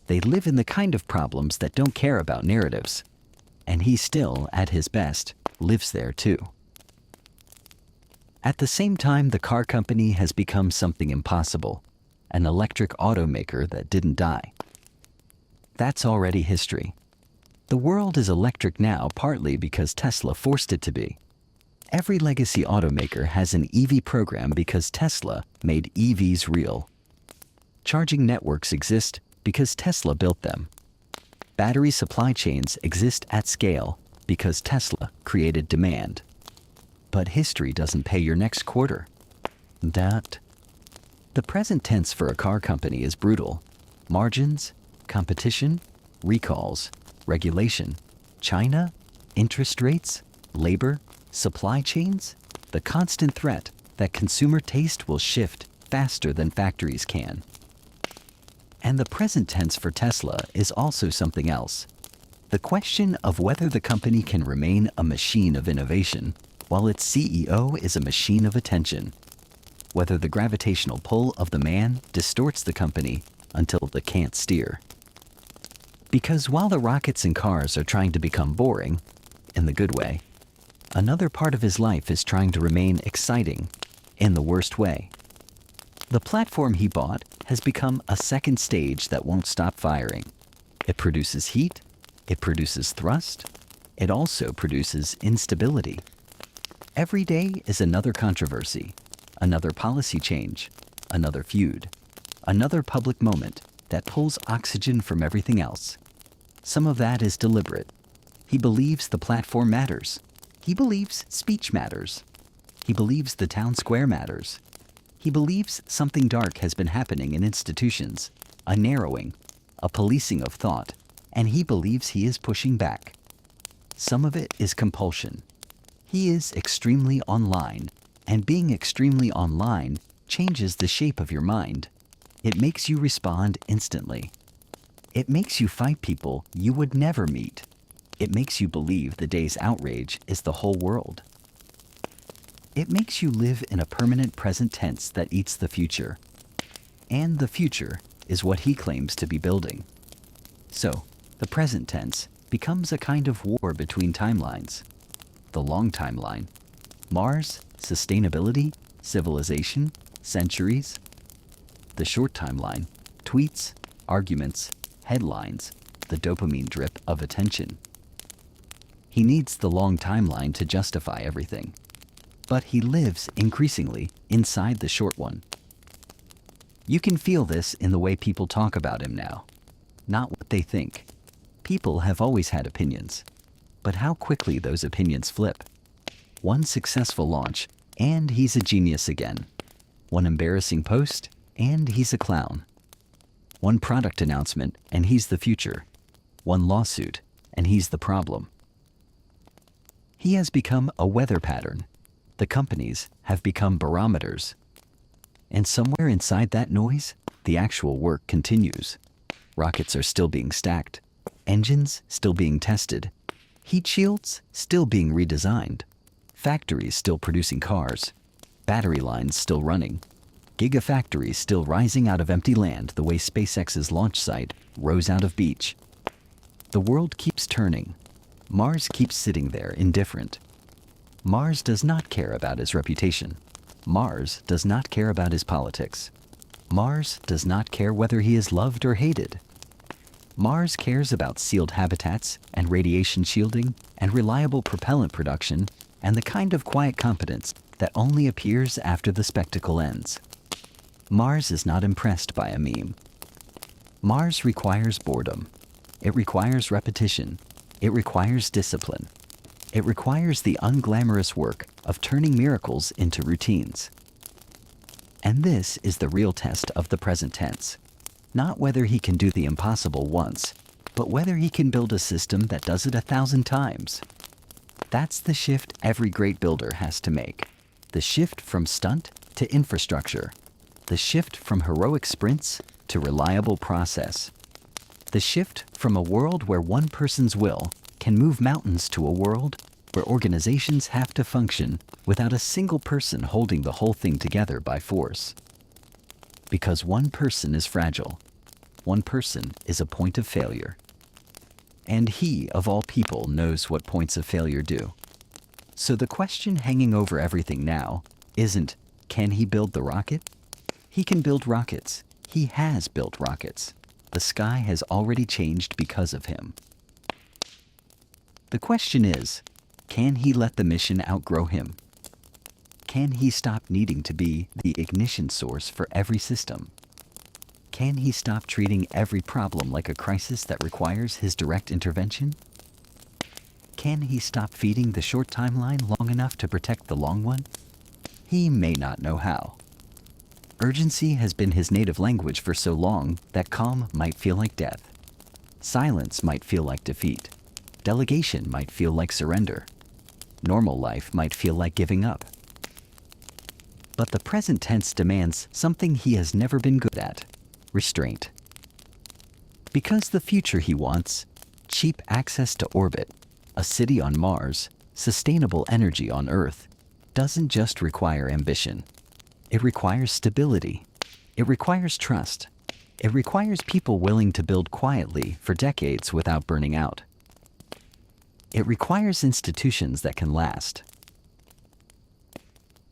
They live in the kind of problems that don't care about narratives. And he still, at his best, lives there too. At the same time, the car company has become something impossible, an electric automaker that didn't die. That's already history. The world is electric now partly because Tesla forced it to be. Every legacy automaker has an EV program because Tesla made EVs real. Charging networks exist because Tesla built them. Battery supply chains exist at scale because Tesla created demand. But history doesn't pay your next quarter. That. The present tense for a car company is brutal. Margins, competition, recalls, regulation, China, interest rates, labor, supply chains, the constant threat that consumer taste will shift faster than factories can. And the present tense for Tesla is also something else. The question of whether the company can remain a machine of innovation while its CEO is a machine of attention. Whether the gravitational pull of the man distorts the company until they can't steer. Because while the rockets and cars are trying to become boring, in the good way, another part of his life is trying to remain exciting, in the worst way. The platform he bought has become a second stage that won't stop firing. It produces heat, it produces thrust, it also produces instability. Every day is another controversy, another policy change, another feud, another public moment that pulls oxygen from everything else. Some of that is deliberate. He believes the platform matters. He believes speech matters. He believes the town square matters. He believes something dark has been happening in institutions, a narrowing, a policing of thought, and he believes he is pushing back. Some of it is compulsion. He is extremely online, and being extremely online changes the shape of your mind. It makes you respond instantly. It makes you fight people you would never meet. It makes you believe the day's outrage is the whole world. It makes you live in a permanent present tense that eats the future. And the future is what he claims to be building. So, the present tense becomes a kind of war between timelines. The long timeline, Mars, sustainability, civilization, centuries. The short timeline, tweets, arguments, headlines, the dopamine drip of attention. He needs the long timeline to justify everything. But he lives increasingly inside the short one. You can feel this in the way people talk about him now. Not what they think. People have always had opinions. But how quickly those opinions flip. One successful launch, and he's a genius again. One embarrassing post, and he's a clown. One product announcement, and he's the future. One lawsuit, and he's the problem. He has become a weather pattern. The companies have become barometers. And somewhere inside that noise, the actual work continues. Rockets are still being stacked, engines still being tested, heat shields still being redesigned, factories still producing cars, battery lines still running, gigafactories still rising out of empty land the way SpaceX's launch site rose out of beach. The world keeps turning. Mars keeps sitting there indifferent. Mars does not care about his reputation. Mars does not care about his politics. Mars does not care whether he is loved or hated. Mars cares about sealed habitats and radiation shielding and reliable propellant production and the kind of quiet competence that only appears after the spectacle ends. Mars is not impressed by a meme. Mars requires boredom. It requires repetition. It requires discipline. It requires the unglamorous work of turning miracles into routines. And this is the real test of the present tense. Not whether he can do the impossible once, but whether he can build a system that does it 1,000 times. That's the shift every great builder has to make. The shift from stunt to infrastructure. The shift from heroic sprints to reliable process. The shift from a world where one person's will can move mountains to a world where organizations have to function without a single person holding the whole thing together by force. Because one person is fragile. One person is a point of failure. And he, of all people, knows what points of failure do. So the question hanging over everything now isn't, can he build the rocket? He can build rockets. He has built rockets. The sky has already changed because of him. The question is, can he let the mission outgrow him? Can he stop needing to be the ignition source for every system? Can he stop treating every problem like a crisis that requires his direct intervention? Can he stop feeding the short timeline long enough to protect the long one? He may not know how. Urgency has been his native language for so long that calm might feel like death. Silence might feel like defeat. Delegation might feel like surrender. Normal life might feel like giving up. But the present tense demands something he has never been good at: restraint. Because the future he wants, cheap access to orbit, a city on Mars, sustainable energy on Earth, doesn't just require ambition. It requires stability. It requires trust. It requires people willing to build quietly for decades without burning out. It requires institutions that can last.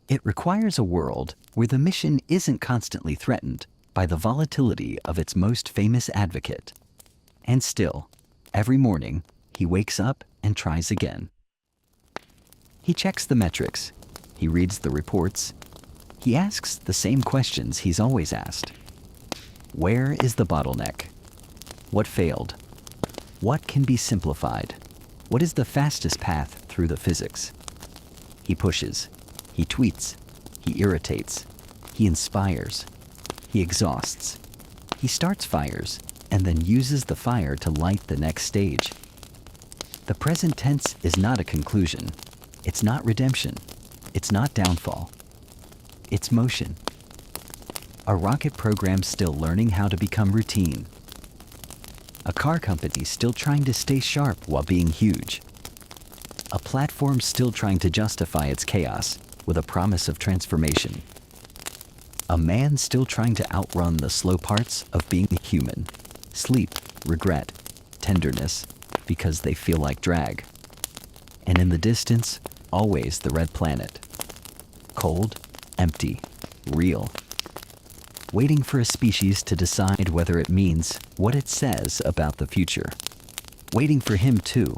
It requires a world where the mission isn't constantly threatened by the volatility of its most famous advocate. And still, every morning, he wakes up and tries again. He checks the metrics. He reads the reports. He asks the same questions he's always asked. Where is the bottleneck? What failed? What can be simplified? What is the fastest path through the physics? He pushes. He tweets. He irritates. He inspires. He exhausts. He starts fires and then uses the fire to light the next stage. The present tense is not a conclusion. It's not redemption. It's not downfall. It's motion. A rocket program still learning how to become routine. A car company still trying to stay sharp while being huge. A platform still trying to justify its chaos with a promise of transformation. A man still trying to outrun the slow parts of being human. Sleep, regret, tenderness, because they feel like drag. And in the distance, always the red planet. Cold, empty, real. Waiting for a species to decide whether it means what it says about the future. Waiting for him, too,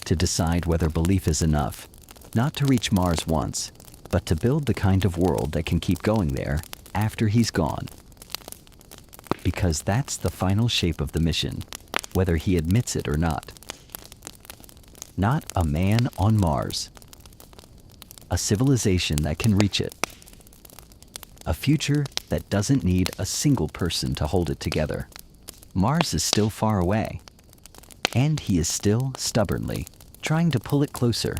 to decide whether belief is enough, not to reach Mars once, but to build the kind of world that can keep going there after he's gone. Because that's the final shape of the mission, whether he admits it or not. Not a man on Mars. A civilization that can reach it. A future that doesn't need a single person to hold it together. Mars is still far away, and he is still stubbornly trying to pull it closer